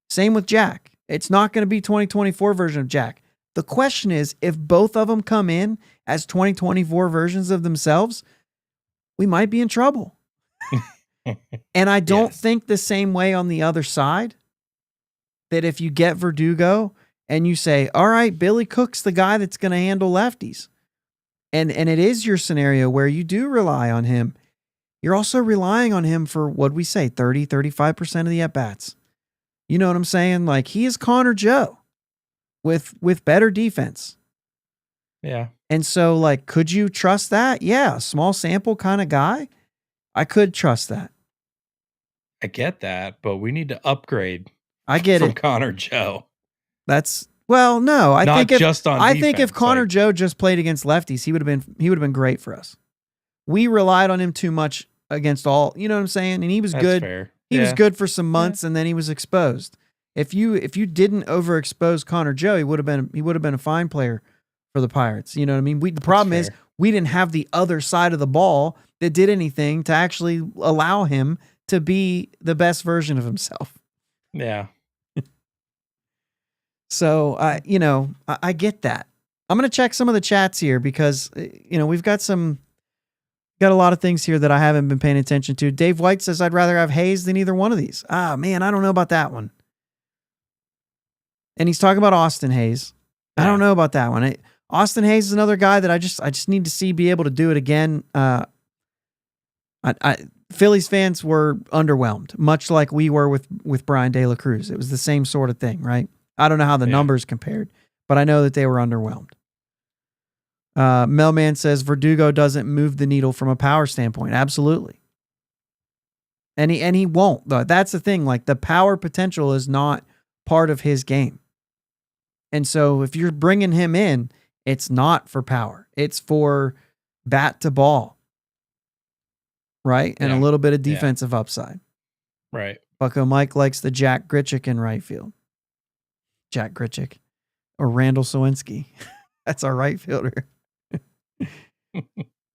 Same with Jack. It's not going to be 2024 version of Jack. The question is, if both of them come in as 2024 versions of themselves, we might be in trouble. And I don't think the same way on the other side, that if you get Verdugo and you say, all right, Billy Cook's the guy that's going to handle lefties. And it is your scenario where you do rely on him. You're also relying on him for, what we say, 30, 35% of the at-bats. You know what I'm saying? Like, he is Connor Joe with better defense. Yeah. And so, like, could you trust that? Yeah, small sample kind of guy. I could trust that. I get that, but we need to upgrade. I get from it. Connor Joe. No. I think if Connor like, Joe just played against lefties, he would have been great for us. We relied on him too much against all. You know what I'm saying? And he was good. Fair. He was good for some months, and then he was exposed. If you didn't overexpose Connor Joe, he would have been a fine player for the Pirates. You know what I mean? The problem is we didn't have the other side of the ball that did anything to actually allow him to be the best version of himself. Yeah. So, I get that. I'm going to check some of the chats here because, we've got a lot of things here that I haven't been paying attention to. Dave White says, I'd rather have Hayes than either one of these. Ah, man, I don't know about that one. And he's talking about Austin Hayes. Yeah. I don't know about that one. Austin Hayes is another guy that I just need to see be able to do it again. Phillies fans were underwhelmed, much like we were with Brian De La Cruz. It was the same sort of thing, right? I don't know how the numbers compared, but I know that they were underwhelmed. Melman says Verdugo doesn't move the needle from a power standpoint. Absolutely. And he won't, though. That's the thing. Like, the power potential is not part of his game. And so if you're bringing him in, it's not for power. It's for bat to ball. Right? And a little bit of defensive upside. Right. Bucko Mike likes the Jack Grichuk in right field. Jack Grichuk. Or Randall Sawinski. That's our right fielder.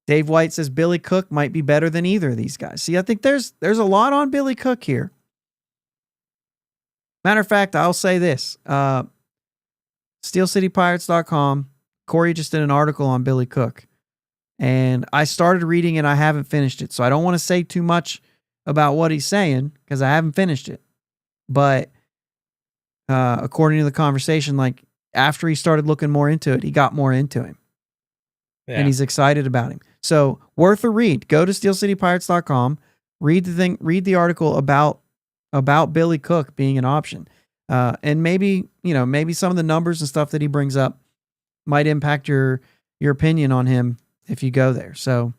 Dave White says Billy Cook might be better than either of these guys. See, I think there's a lot on Billy Cook here. Matter of fact, I'll say this. SteelCityPirates.com. Corey just did an article on Billy Cook. And I started reading it. I haven't finished it. So I don't want to say too much about what he's saying because I haven't finished it. But according to the conversation, like after he started looking more into it, he got more into him. Yeah. And he's excited about him. So worth a read. Go to SteelCityPirates.com. Read the article about Billy Cook being an option. And maybe some of the numbers and stuff that he brings up might impact your opinion on him if you go there. So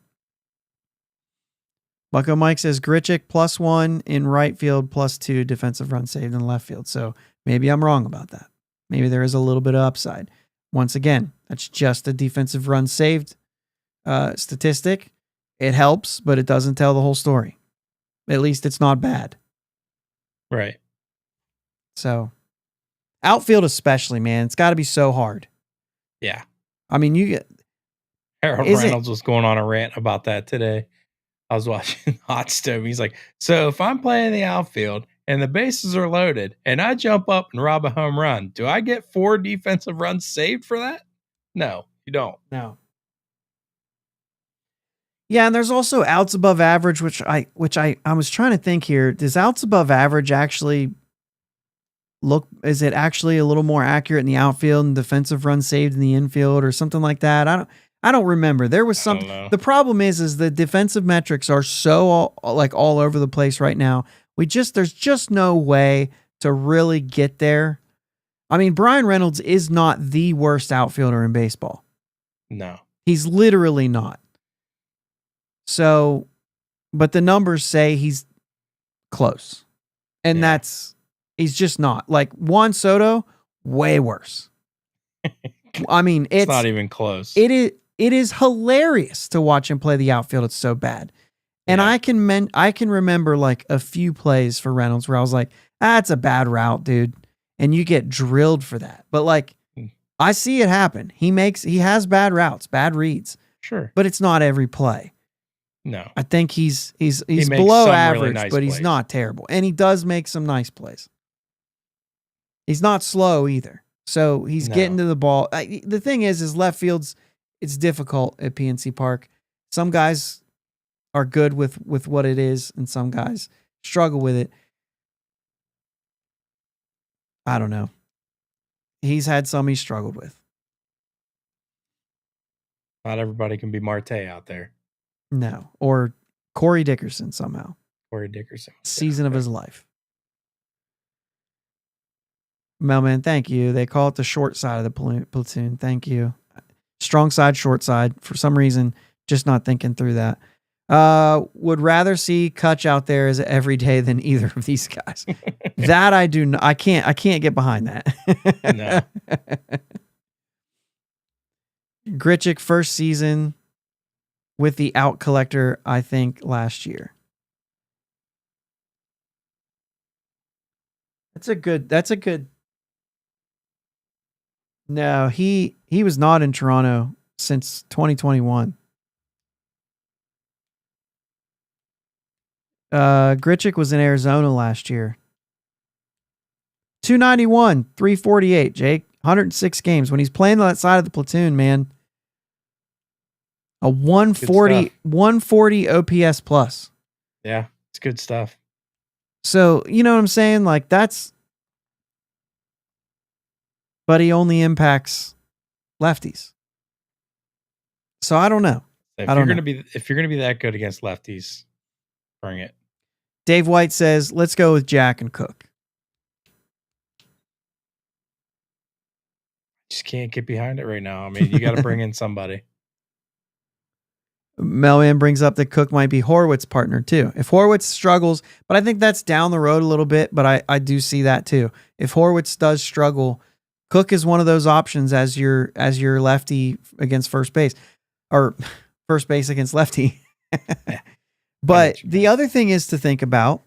Bucko Mike says Grichuk +1 in right field, +2 defensive run saved in left field. So maybe I'm wrong about that. Maybe there is a little bit of upside. Once again, that's just a defensive run saved statistic. It helps, but it doesn't tell the whole story. At least it's not bad. Right. So outfield especially, man, it's got to be so hard. Yeah. I mean, you get... Harold Reynolds was going on a rant about that today. I was watching Hot Stove. He's like, so if I'm playing the outfield and the bases are loaded and I jump up and rob a home run, do I get 4 defensive runs saved for that? No, you don't. No. Yeah, and there's also outs above average, which I was trying to think here. Does outs above average actually is it actually a little more accurate in the outfield and defensive runs saved in the infield or something like that? I don't remember. There was something. The problem is the defensive metrics are so all over the place right now. There's just no way to really get there. I mean, Brian Reynolds is not the worst outfielder in baseball. No. He's literally not. So, but the numbers say he's close. And he's just not. Like Juan Soto, way worse. I mean, it's not even close. It is hilarious to watch him play the outfield. It's so bad. And I can remember like a few plays for Reynolds where I was like, that's a bad route, dude. And you get drilled for that. But like, I see it happen. He has bad routes, bad reads. Sure. But it's not every play. No. I think he's below average, really nice but he's not terrible. And he does make some nice plays. He's not slow either. So he's getting to the ball. The thing is left field's, it's difficult at PNC Park. Some guys are good with what it is, and some guys struggle with it. I don't know. He's had some he's struggled with. Not everybody can be Marte out there. No. Or Corey Dickerson somehow. Corey Dickerson. Season of his life. Melman, thank you. They call it the short side of the platoon. Thank you. Strong side, short side. For some reason, just not thinking through that. Would rather see Kutch out there as every day than either of these guys. That I do. I can't get behind that. No. Grichuk first season with the out collector, I think last year. That's a good. No, he was not in Toronto since 2021. Grichuk was in Arizona last year. 291, 348, Jake. 106 games. When he's playing on that side of the platoon, man. A 140 OPS plus. Yeah, it's good stuff. So, you know what I'm saying? Like that's... But he only impacts lefties. So I don't know. If you're gonna be that good against lefties, bring it. Dave White says, let's go with Jack and Cook. Just can't get behind it right now. I mean, you got to bring in somebody. Melman brings up that Cook might be Horwitz's partner too. If Horwitz struggles, but I think that's down the road a little bit, but I do see that too. If Horwitz does struggle, Cook is one of those options as your lefty against first base, or first base against lefty. But the other thing is to think about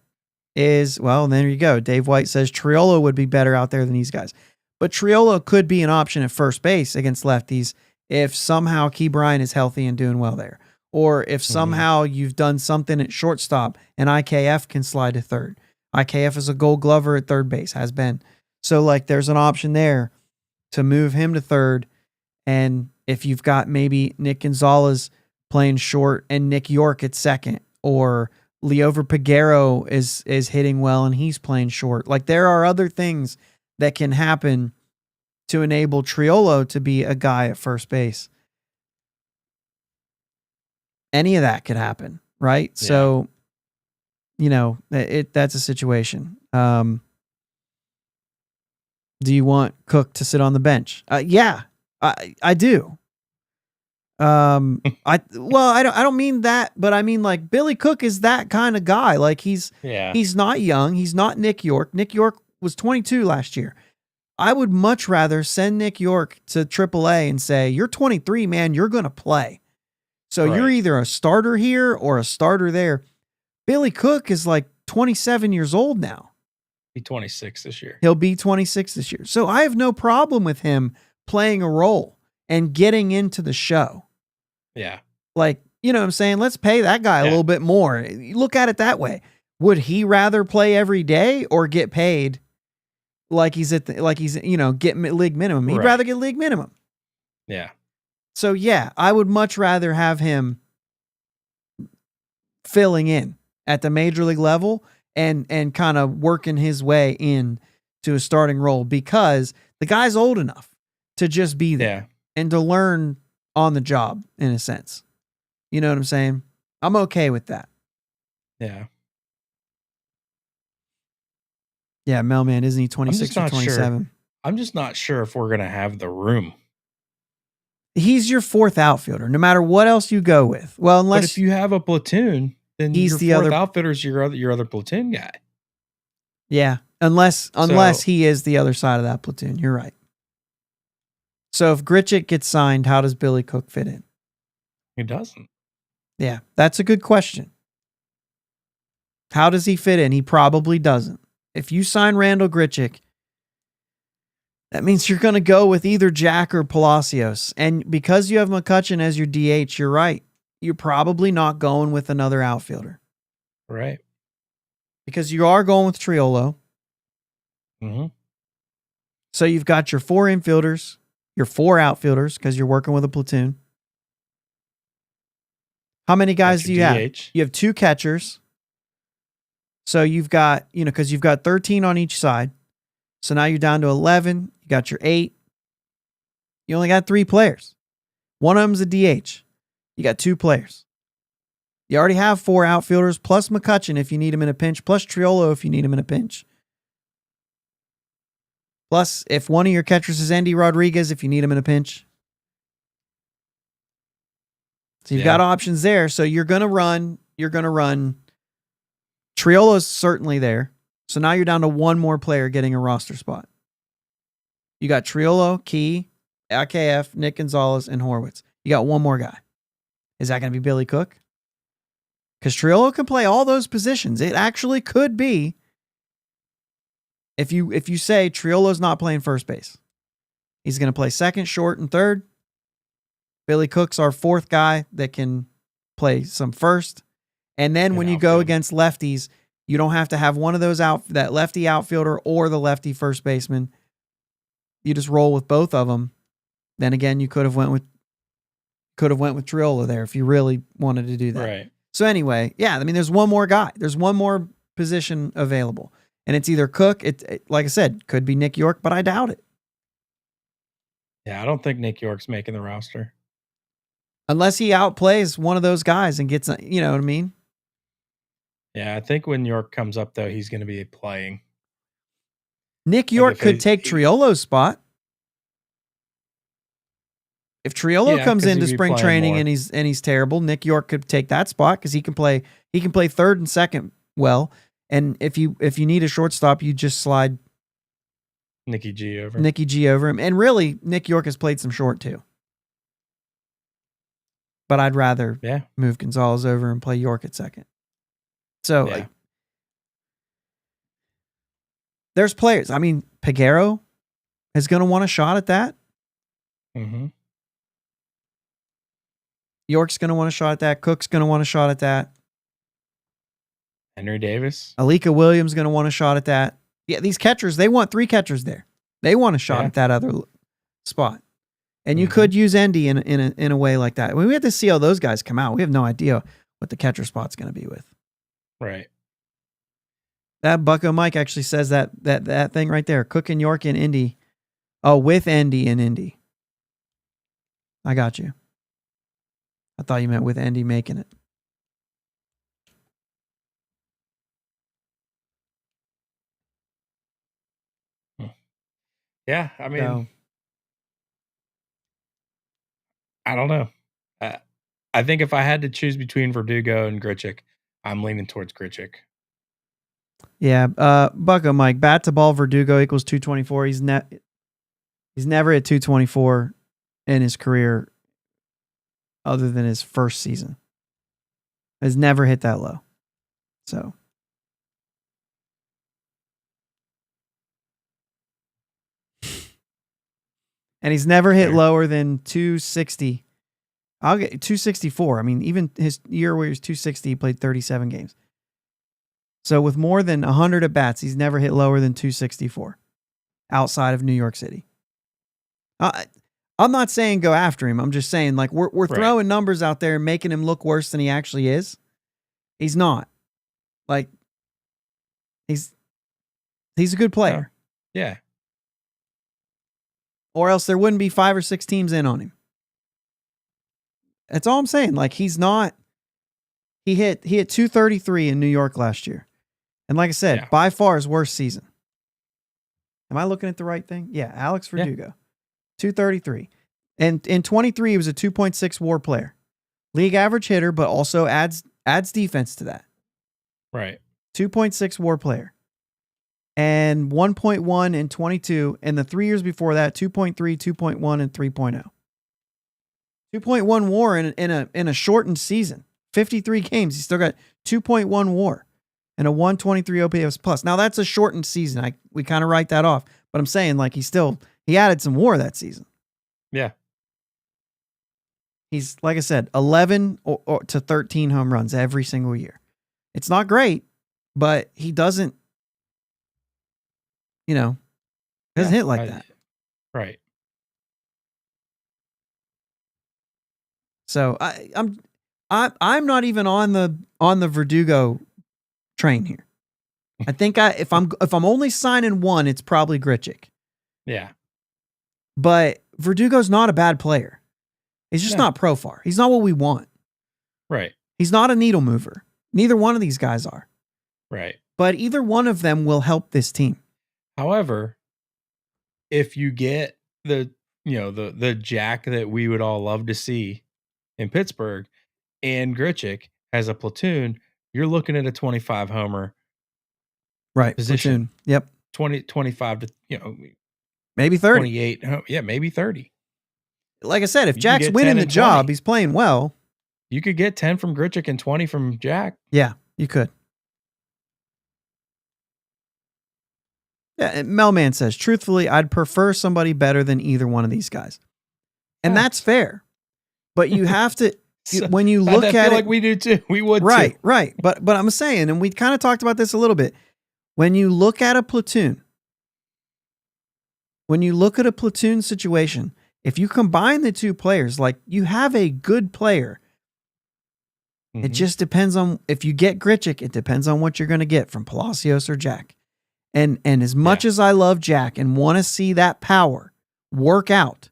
is, well, there you go. Dave White says Triolo would be better out there than these guys. But Triolo could be an option at first base against lefties if somehow Key Bryant is healthy and doing well there. Or if somehow you've done something at shortstop and IKF can slide to third. IKF is a Gold Glover at third base, has been. So like there's an option there to move him to third. And if you've got maybe Nick Gonzalez playing short and Nick York at second, or Leover Peguero is hitting well and he's playing short. Like there are other things that can happen to enable Triolo to be a guy at first base. Any of that could happen, right? Yeah. So, that's a situation. Do you want Cook to sit on the bench? Yeah, I do. I don't mean that, but I mean like Billy Cook is that kind of guy. Like he's not young. He's not Nick York. Nick York was 22 last year. I would much rather send Nick York to AAA and say, you're 23, man, you're going to play. So you're either a starter here or a starter there. Billy Cook is like 27 years old now. He'll be 26 this year. He'll be 26 this year. So I have no problem with him playing a role and getting into the show. Yeah. Like, you know what I'm saying? Let's pay that guy a little bit more. Look at it that way. Would he rather play every day or get paid like he's get league minimum? He'd rather get league minimum. Yeah. So yeah, I would much rather have him filling in at the major league level and kind of working his way in to a starting role, because the guy's old enough to just be there and to learn on the job in a sense. You know what I'm saying? I'm okay with that. Yeah. Yeah, Mailman, isn't he 26 or 27? Sure. I'm just not sure if we're going to have the room. He's your fourth outfielder, no matter what else you go with. Well, unless if you have a platoon, then he's the other outfielder's your other platoon guy. Yeah, unless he is the other side of that platoon. You're right. So if Grichuk gets signed, how does Billy Cook fit in? He doesn't. Yeah, that's a good question. How does he fit in? He probably doesn't. If you sign Randall Grichuk, that means you're going to go with either Jack or Palacios. And because you have McCutchen as your DH, you're right. You're probably not going with another outfielder. Right. Because you are going with Triolo. Mm-hmm. So you've got your 4 infielders, your 4 outfielders, because you're working with a platoon. How many guys do you have? You have 2 catchers. So you've got, because you've got 13 on each side. So now you're down to 11. You got your 8. You only got 3 players. One of them's a DH. You got 2 players. You already have 4 outfielders, plus McCutchen if you need him in a pinch, plus Triolo if you need him in a pinch. Plus, if one of your catchers is Andy Rodriguez, if you need him in a pinch. So you've got options there. So you're going to run. Triolo's certainly there. So now you're down to 1 more player getting a roster spot. You got Triolo, Key, IKF, Nick Gonzalez, and Horwitz. You got 1 more guy. Is that going to be Billy Cook? Because Triolo can play all those positions. It actually could be. If you say Triolo's not playing first base, he's going to play second, short, and third. Billy Cook's our 4th guy that can play some first. And then when you go against lefties, you don't have to have one of those that lefty outfielder or the lefty first baseman. You just roll with both of them. Then again, you could have went with Triolo there if you really wanted to do that. Right. So anyway, there's 1 more guy. There's 1 more position available. And it's either Cook, like I said, could be Nick York, but I doubt it. Yeah, I don't think Nick York's making the roster. Unless he outplays one of those guys and gets, you know what I mean? Yeah, I think when York comes up, though, he's going to be playing. Nick York could take Triolo's spot. If Triolo comes into spring training and he's terrible, Nick York could take that spot because he can play third and second well. And if you need a shortstop, you just slide Nicky G over him. And really, Nick York has played some short too. But I'd rather move Gonzalez over and play York at second. So there's players. I mean, Peguero is going to want a shot at that. Mm-hmm. York's going to want a shot at that. Cook's going to want a shot at that. Henry Davis. Alika Williams going to want a shot at that. Yeah, these catchers, they want 3 catchers there. They want a shot at that other spot. And you could use Endy in a way like that. I mean, we have to see how those guys come out. We have no idea what the catcher spot's going to be with. Right. That Bucko Mike actually says that thing right there. Cook and York and Indy. Oh, with Endy and Indy. I got you. I thought you meant with Endy making it. Yeah, I mean, I don't know. I think if I had to choose between Verdugo and Grichuk, I'm leaning towards Grichuk. Yeah, Bucko Mike, bat to ball Verdugo equals 224. He's never at 224 in his career other than his first season. Has never hit that low. So and he's never hit lower than 260. I'll get 264. I mean, even his year where he was 260, he played 37 games. So with more than 100 at bats, he's never hit lower than 264 outside of New York City. I'm not saying go after him. I'm just saying like we're throwing numbers out there and making him look worse than he actually is. He's not. Like he's a good player. Yeah. Or else there wouldn't be 5 or 6 teams in on him. That's all I'm saying. Like he hit 233 in New York last year. And like I said, by far his worst season. Am I looking at the right thing? Yeah, Alex Verdugo. 233. And in 23 he was a 2.6 WAR player. League average hitter, but also adds defense to that. Right. 2.6 WAR player. And 1.1 in 22, and the 3 years before that, 2.3, 2.1, and 3.0. 2.1 WAR in a shortened season. 53 games, he still got 2.1 WAR and a 123 OPS plus. Now that's a shortened season. We kind of write that off, but I'm saying like he added some WAR that season. Yeah. He's, like I said, 11 to 13 home runs every single year. It's not great, but he doesn't, hit like that. Right. So I'm not even on the Verdugo train here. I think if I'm only signing one, it's probably Grichuk. Yeah. But Verdugo's not a bad player. He's just not Profar. He's not what we want. Right. He's not a needle mover. Neither one of these guys are. Right. But either one of them will help this team. However, if you get the Jack that we would all love to see in Pittsburgh and Grichuk has a platoon, you're looking at a 25 homer position. Platoon. Yep. 25 to, maybe 30. 28. Yeah, maybe 30. Like I said, if Jack's winning the job, he's playing well. You could get 10 from Grichuk and 20 from Jack. Yeah, you could. Yeah, and Melman says, truthfully, I'd prefer somebody better than either one of these guys. And that's fair. But you have to, when you look at it. Like we do too. We would too. Right. But I'm saying, and we kind of talked about this a little bit. When you look at a platoon situation, if you combine the two players, like you have a good player. Mm-hmm. It just depends on, if you get Grichuk, it depends on what you're going to get from Palacios or Jack. And as much as I love Jack and want to see that power work out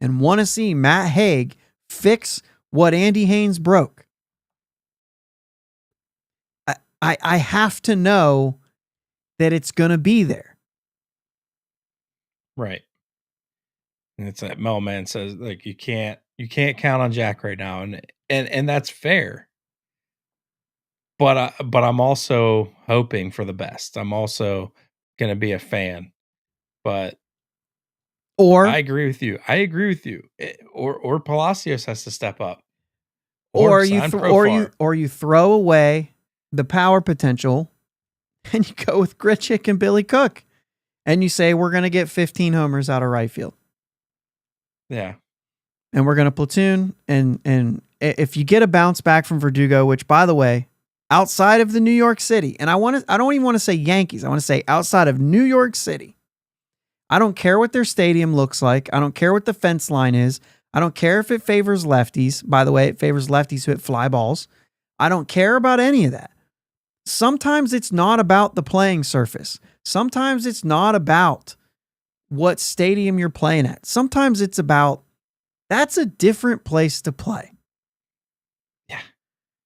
and want to see Matt Haig fix what Andy Haynes broke, I have to know that it's going to be there. Right. And it's that Melman says, like, you can't count on Jack right now. And that's fair. But I'm also hoping for the best. I'm also going to be a fan. But I agree with you. Or Palacios has to step up. Or you throw away the power potential and you go with Grichuk and Billy Cook. And you say we're going to get 15 homers out of right field. Yeah. And we're going to platoon and if you get a bounce back from Verdugo, which by the way, outside of the New York City, and I don't even want to say Yankees. I want to say outside of New York City. I don't care what their stadium looks like. I don't care what the fence line is. I don't care if it favors lefties. By the way, it favors lefties who hit fly balls. I don't care about any of that. Sometimes it's not about the playing surface. Sometimes it's not about what stadium you're playing at. Sometimes it's about that's a different place to play. Yeah.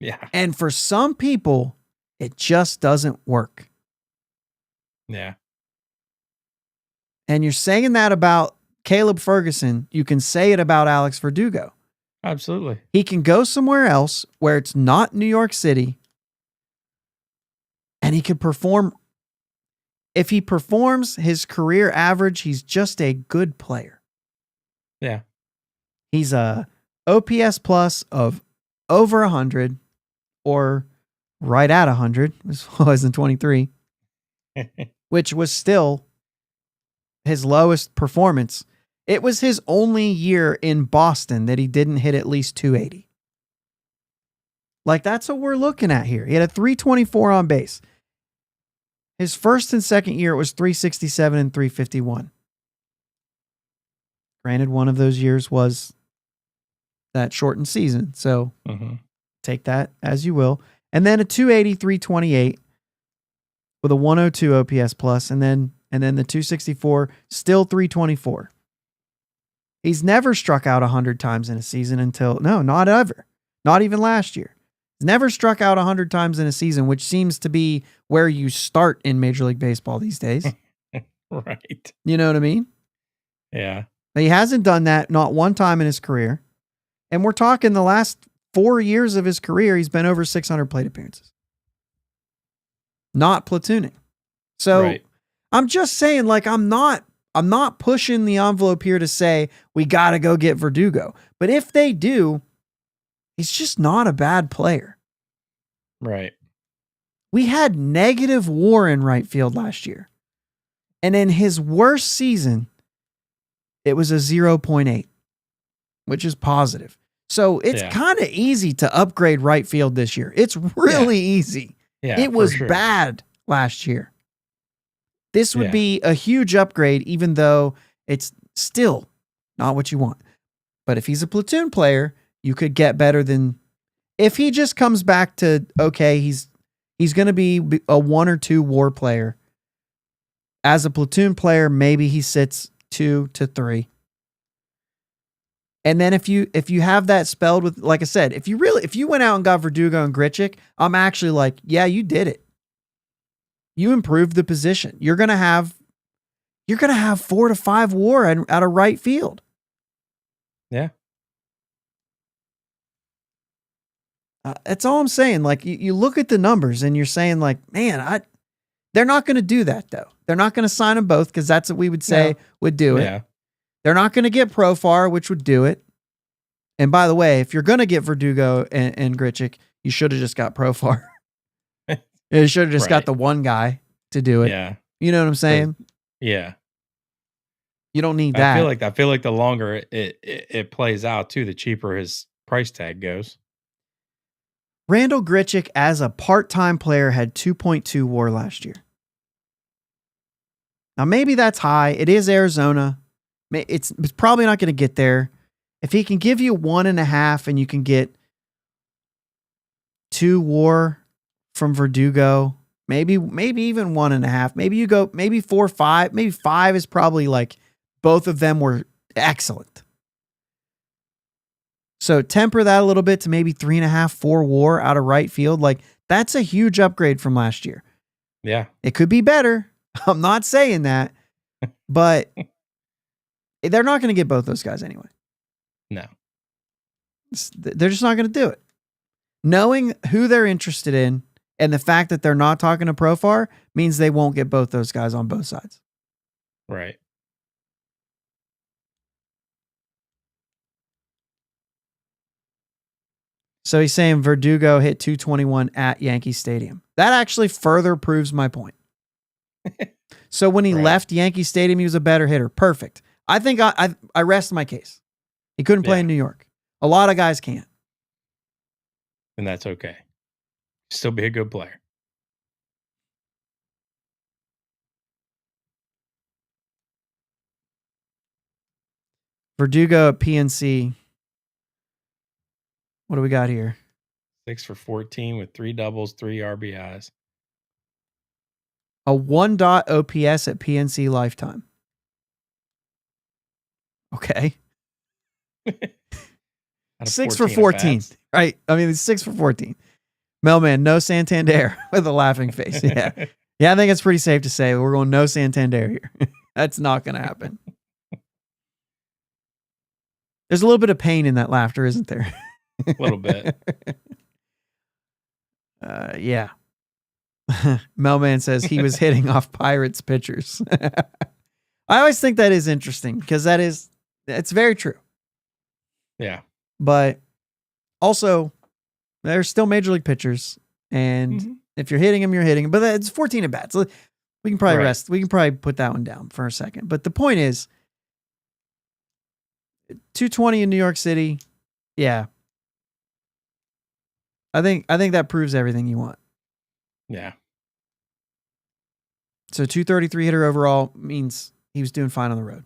Yeah. And for some people, it just doesn't work. Yeah. And you're saying that about Caleb Ferguson. You can say it about Alex Verdugo. Absolutely. He can go somewhere else where it's not New York City, and he could perform. If he performs his career average, he's just a good player. Yeah. He's a OPS plus of over 100 or right at 100, as well as in 23, which was still his lowest performance. It was his only year in Boston that he didn't hit at least 280. Like, that's what we're looking at here. He had a 324 on base. His first and second year, it was 367 and 351. Granted, one of those years was that shortened season. So take that as you will. And then a 280, 328 with a 102 OPS plus, and then the 264, still 324. He's never struck out 100 times in a season not ever. Not even last year. He's never struck out 100 times in a season, which seems to be where you start in Major League Baseball these days. Right. You know what I mean? Yeah. But he hasn't done that not one time in his career. And we're talking the last 4 years of his career, he's been over 600 plate appearances. Not platooning. So right. I'm just saying, like, I'm not pushing the envelope here to say we got to go get Verdugo. But if they do, he's just not a bad player. Right. We had negative WAR in right field last year. And in his worst season, it was a 0.8, which is positive. So it's kind of easy to upgrade right field this year. It's really easy. Yeah, it was bad last year. This would be a huge upgrade, even though it's still not what you want. But if he's a platoon player, you could get better than if he just comes back to, okay, he's going to be a 1 or 2 WAR player. As a platoon player, maybe he sits 2 to 3. And then if you have that spelled with, like I said, if you went out and got Verdugo and Grichuk, I'm actually like, yeah, you did it. You improved the position. You're gonna have 4 to 5 WAR out of right field. Yeah. That's all I'm saying. Like, you look at the numbers and you're saying, like, man, they're not going to do that though. They're not going to sign them both because that's what we would say would do it. Yeah. They're not going to get Profar, which would do it. And by the way, if you're going to get Verdugo and Grichuk, you should have just got Profar. You should have just got the one guy to do it. Yeah. You know what I'm saying? Yeah. You don't need that. I feel like the longer it plays out too, the cheaper his price tag goes. Randall Grichuk as a part-time player had 2.2 WAR last year. Now maybe that's high. It is Arizona. It's probably not going to get there. If he can give you 1.5 and you can get 2 WAR from Verdugo, maybe even 1.5. Maybe you go 4, 5. Maybe 5 is probably like both of them were excellent. So temper that a little bit to maybe 3.5, 4 WAR out of right field. Like, that's a huge upgrade from last year. Yeah. It could be better. I'm not saying that, but they're not going to get both those guys anyway. No. They're just not going to do it. Knowing who they're interested in and the fact that they're not talking to Profar means they won't get both those guys on both sides. Right. So he's saying Verdugo hit 221 at Yankee Stadium. That actually further proves my point. So when he left Yankee Stadium, he was a better hitter. Perfect. I think I rest my case. He couldn't play in New York. A lot of guys can't. and that's okay. Still be a good player. Verdugo at PNC. What do we got here? 6 for 14 with 3 doubles, 3 RBIs. A 1 OPS at PNC lifetime. Okay. 6 for 14. Right. I mean, it's 6 for 14. Mailman, no Santander with a laughing face. Yeah. Yeah, I think it's pretty safe to say we're going no Santander here. That's not going to happen. There's a little bit of pain in that laughter, isn't there? A little bit. Yeah. Mailman says he was hitting off Pirates pitchers. I always think that is interesting because it's very true. Yeah. But also, they're still major league pitchers. And if you're hitting them, you're hitting them. But it's 14 at bats. We can probably rest. We can probably put that one down for a second. But the point is, 220 in New York City. Yeah. I think that proves everything you want. Yeah. So 233 hitter overall means he was doing fine on the road.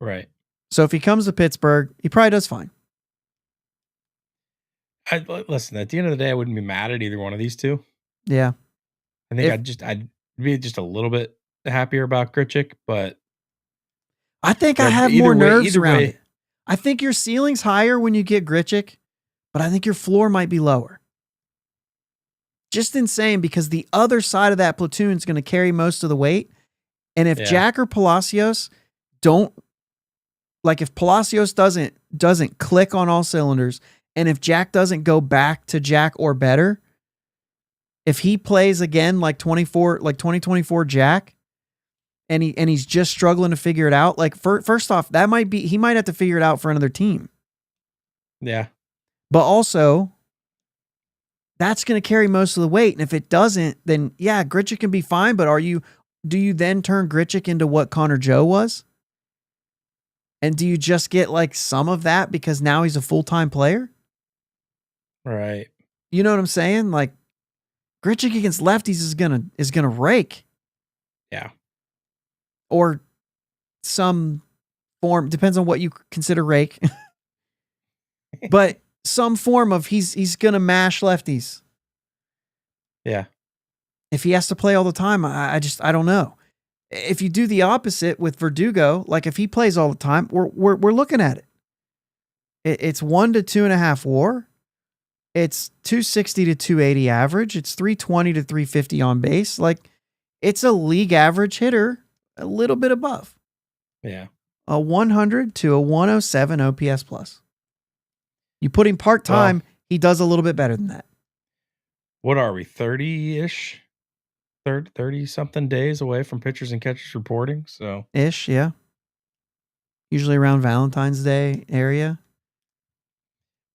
Right. So if he comes to Pittsburgh, he probably does fine. Listen, at the end of the day, I wouldn't be mad at either one of these two. Yeah. I think I'd be just a little bit happier about Grichuk, but I think I have more nerves around it. I think your ceiling's higher when you get Grichuk, but I think your floor might be lower. Just insane because the other side of that platoon is going to carry most of the weight. And if Jack or Palacios if Palacios doesn't click on all cylinders, and if Jack doesn't go back to Jack or better, if he plays again like 2024 Jack, and he's just struggling to figure it out, first off, he might have to figure it out for another team. Yeah. But also, that's going to carry most of the weight. And if it doesn't, then yeah, Grichuk can be fine. But do you then turn Grichuk into what Connor Joe was? And do you just get some of that because now he's a full-time player? Right. You know what I'm saying? Grichuk against lefties is gonna rake. Yeah. Or some form, depends on what you consider rake. But some form of he's gonna mash lefties. Yeah. If he has to play all the time, I don't know. If you do the opposite with Verdugo, if he plays all the time, we're looking at it. It's 1 to 2.5 WAR. It's 260 to 280 average. It's 320 to 350 on base. It's a league average hitter, a little bit above. Yeah. A 100 to a 107 OPS plus. You put him part-time, he does a little bit better than that. What are we, 30-ish? 30-something days away from pitchers and catchers reporting? So Ish, yeah. Usually around Valentine's Day area.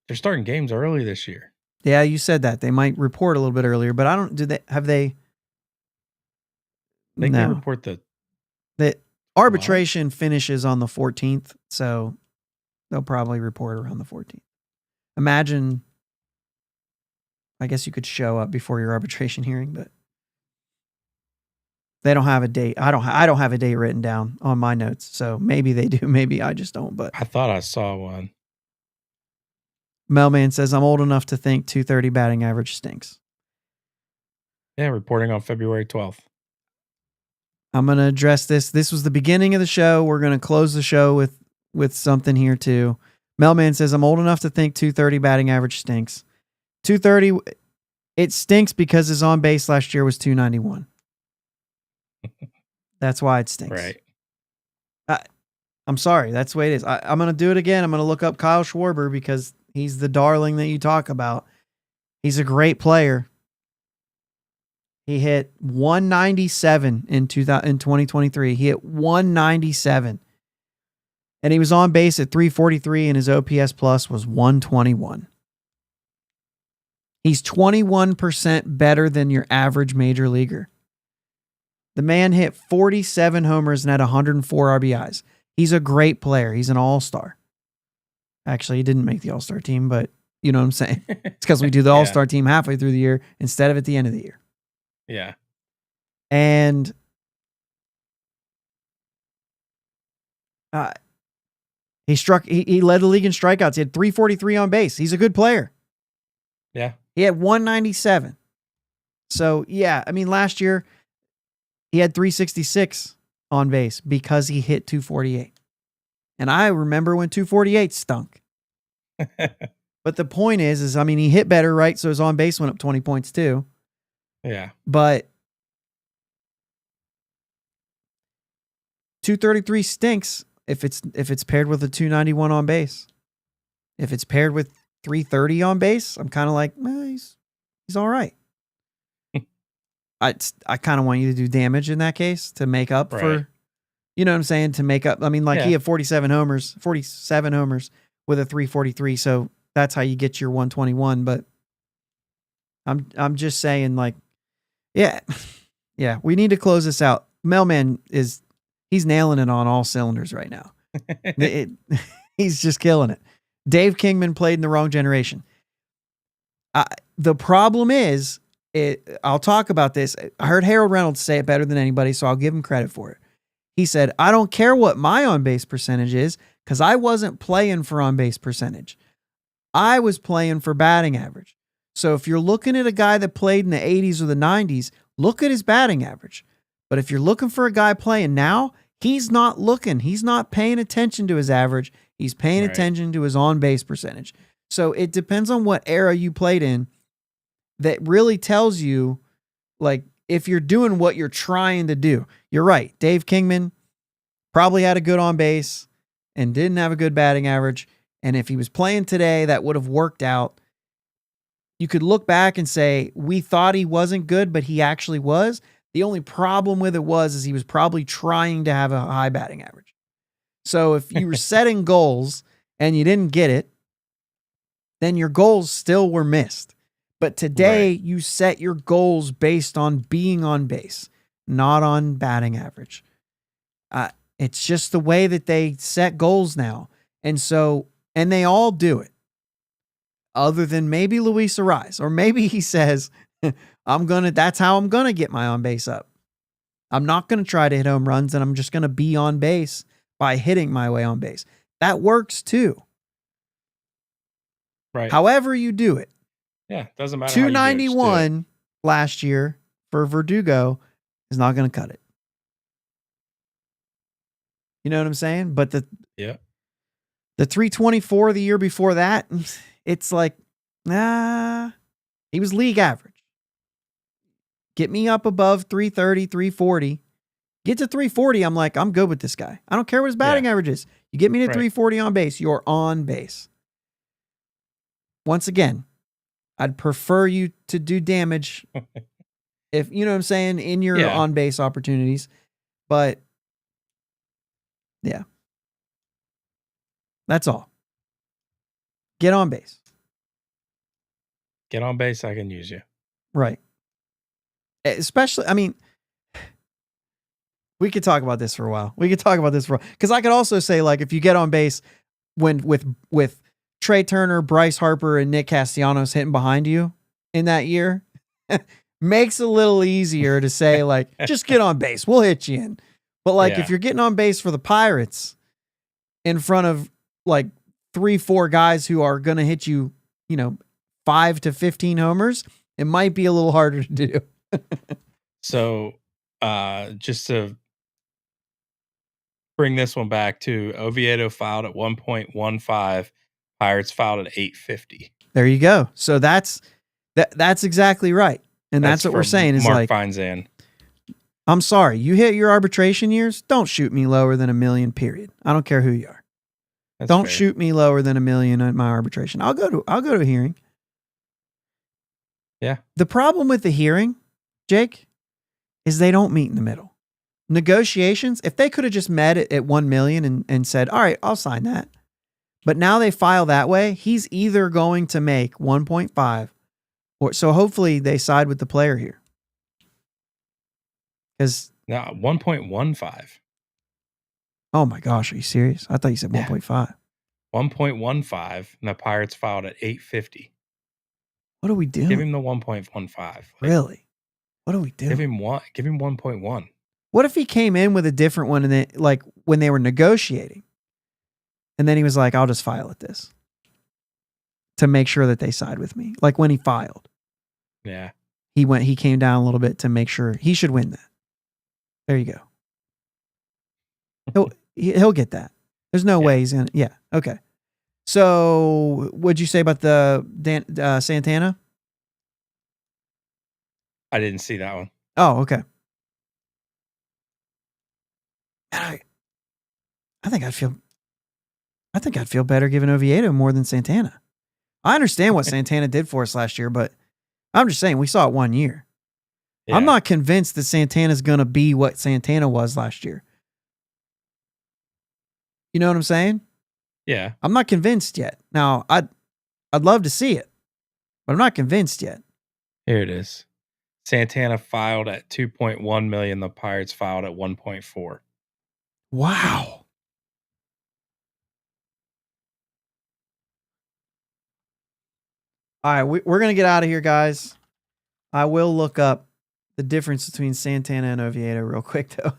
They're starting games early this year. Yeah, you said that. They might report a little bit earlier, but I think they report the arbitration finishes on the 14th, so they'll probably report around the 14th. Imagine, I guess you could show up before your arbitration hearing, but they don't have a date. I don't have a date written down on my notes, so maybe they do, maybe I just don't. But I thought I saw one. Mailman says I'm old enough to think 230 batting average stinks. Yeah, reporting on February 12th. I'm going to address this. This was the beginning of the show. We're going to close the show with something here too. Mailman says I'm old enough to think 230 batting average stinks. 230, it stinks because his on base last year was 291. That's why it stinks. Right. I'm sorry. That's the way it is. I'm going to do it again. I'm going to look up Kyle Schwarber because he's the darling that you talk about. He's a great player. He hit 197 in 2023. He hit 197. And he was on base at 343 and his OPS plus was 121. He's 21% better than your average major leaguer. The man hit 47 homers and had 104 RBIs. He's a great player. He's an all-star. Actually, he didn't make the all-star team, but You know what I'm saying? It's because we do the all-star team halfway through the year instead of at the end of the year. Yeah. And he led the league in strikeouts. He had 343 on base. He's a good player. Yeah. He had 197. So, yeah, I mean, last year he had 366 on base because he hit 248. And I remember when 248 stunk. But the point is, I mean, he hit better, right? So his on base went up 20 points too. Yeah. But 233 stinks if it's paired with a 291 on base. If it's paired with 330 on base, I'm kind of like, he's all right. I kind of want you to do damage in that case to make up for, you know what I'm saying? To make up. I mean, he had 47 homers with a 343. So that's how you get your 121. But I'm just saying, like, yeah, we need to close this out. Mailman he's nailing it on all cylinders right now. He's just killing it. Dave Kingman played in the wrong generation. The problem is, I'll talk about this. I heard Harold Reynolds say it better than anybody, so I'll give him credit for it. He said, I don't care what my on-base percentage is because I wasn't playing for on-base percentage. I was playing for batting average. So if you're looking at a guy that played in the 80s or the 90s, look at his batting average. But if you're looking for a guy playing now, he's not looking. He's not paying attention to his average. He's paying attention to his on-base percentage. So it depends on what era you played in. That really tells you, like, if you're doing what you're trying to do. You're right. Dave Kingman probably had a good on base and didn't have a good batting average. And if he was playing today, that would have worked out. You could look back and say, we thought he wasn't good, but he actually was. The only problem with it is he was probably trying to have a high batting average. So if you were setting goals and you didn't get it, then your goals still were missed. But today you set your goals based on being on base, not on batting average. It's just the way that they set goals now. And they all do it. Other than maybe Luis Ariz, or maybe he says, that's how I'm going to get my on base up. I'm not going to try to hit home runs, and I'm just going to be on base by hitting my way on base. That works too. Right. However you do it. Yeah, doesn't matter. 291 last year for Verdugo is not going to cut it. You know what I'm saying? But the 324 the year before that, it's like, he was league average. Get me up above 330, 340. Get to 340, I'm like, I'm good with this guy. I don't care what his batting average is. You get me to 340 on base, you're on base. Once again, I'd prefer you to do damage if, you know what I'm saying, in your on-base opportunities. But, yeah. That's all. Get on base. Get on base, I can use you. Right. Especially, I mean, we could talk about this for a while. Because I could also say, like, if you get on base with Trey Turner, Bryce Harper, and Nick Castellanos hitting behind you in that year, makes it a little easier to say, like, just get on base. We'll hit you in. But, like, if you're getting on base for the Pirates in front of, like, 3-4 guys who are going to hit you, 5 to 15 homers, it might be a little harder to do. So, just to bring this one back to Oviedo filed at 1.15, Pirates filed at 850. There you go. So that's exactly right. And that's what we're saying is Mark Feinzan. I'm sorry, you hit your arbitration years, don't shoot me lower than $1 million, period. I don't care who you are. Don't shoot me lower than $1 million at my arbitration. I'll go to a hearing. Yeah. The problem with the hearing, Jake, is they don't meet in the middle. Negotiations, if they could have just met at $1 million and said, all right, I'll sign that. But now they file that way, he's either going to make 1.5 or so hopefully they side with the player here. Because now 1.15. Oh my gosh, are you serious? I thought you said 1.5. 1.15, and the Pirates filed at 850. What are we doing? Give him the 1.15. Really? What are we doing? Give him 1.1. What if he came in with a different one and then, like, when they were negotiating, and then he was like, I'll just file at this to make sure that they side with me. Like when he filed. Yeah. He came down a little bit to make sure he should win that. There you go. He'll get that. There's no way he's gonna. Yeah. Okay. So, what'd you say about the Santana? I didn't see that one. Oh, okay. I think I'd feel better giving Oviedo more than Santana. I understand what Santana did for us last year, but I'm just saying we saw it 1 year. Yeah. I'm not convinced that Santana's going to be what Santana was last year. You know what I'm saying? Yeah. I'm not convinced yet. Now, I'd love to see it, but I'm not convinced yet. Here it is. Santana filed at 2.1 million. The Pirates filed at 1.4. Wow. All right, we're going to get out of here, guys. I will look up the difference between Santana and Oviedo real quick, though.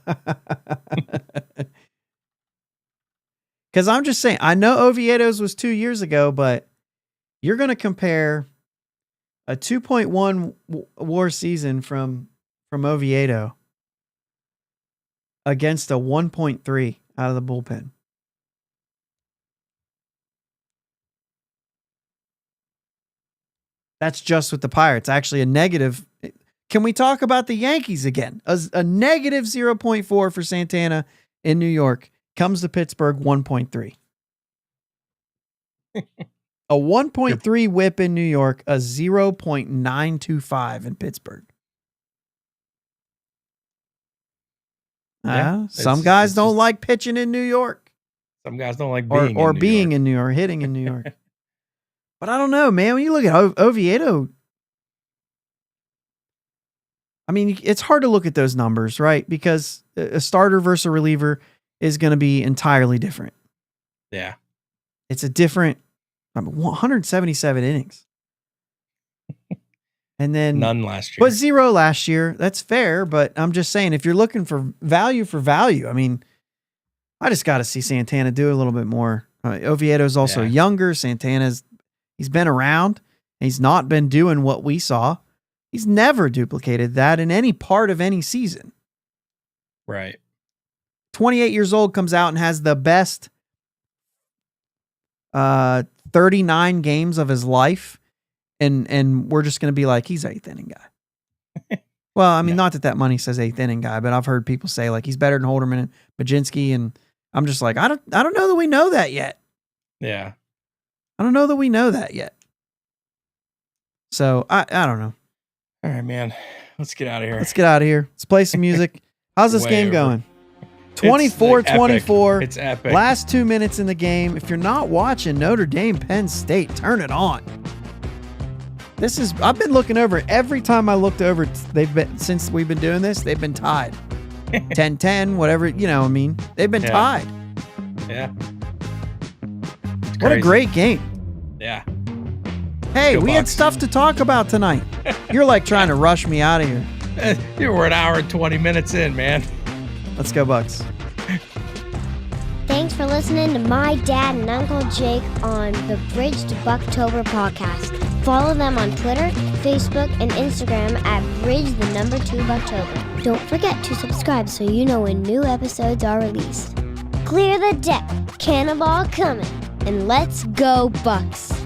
Because I'm just saying, I know Oviedo's was 2 years ago, but you're going to compare a 2.1 WAR season from Oviedo against a 1.3 out of the bullpen. That's just with the Pirates. Actually, a negative. Can we talk about the Yankees again? A negative 0.4 for Santana in New York comes to Pittsburgh 1.3. A 1.3 whip in New York, a 0.925 in Pittsburgh. Some guys don't like pitching in New York. Some guys don't like being in New York, hitting in New York. But I don't know, man. When you look at Oviedo, I mean, it's hard to look at those numbers, right? Because a starter versus a reliever is going to be entirely different. Yeah. It's a different 177 innings. And then none last year. But 0 last year. That's fair, but I'm just saying, if you're looking for value, I mean, I just got to see Santana do a little bit more. Oviedo's also younger. He's been around. He's not been doing what we saw. He's never duplicated that in any part of any season. Right. 28 years old, comes out and has the best 39 games of his life. And we're just going to be like, he's an 8th inning guy. Well, I mean, not that money says 8th inning guy, but I've heard people say like he's better than Holderman and Majinski. And I'm just like, I don't know that we know that yet. Yeah. I don't know that we know that yet. So I don't know. All right, man. Let's get out of here. Let's play some music. How's this game going? 24-24. It's epic. Last 2 minutes in the game. If you're not watching Notre Dame, Penn State, turn it on. I've been looking over every time I looked over. Since we've been doing this, they've been tied. 10-10, whatever, I mean, they've been tied. Yeah. What a great game. Yeah. Hey, we had stuff to talk about tonight. You're like trying to rush me out of here. We're an hour and 20 minutes in, man. Let's go, Bucks. Thanks for listening to my dad and Uncle Jake on the Bridge to Buctober podcast. Follow them on Twitter, Facebook, and Instagram at Bridge2Buctober. Don't forget to subscribe so you know when new episodes are released. Clear the deck, cannonball coming, and let's go Bucks.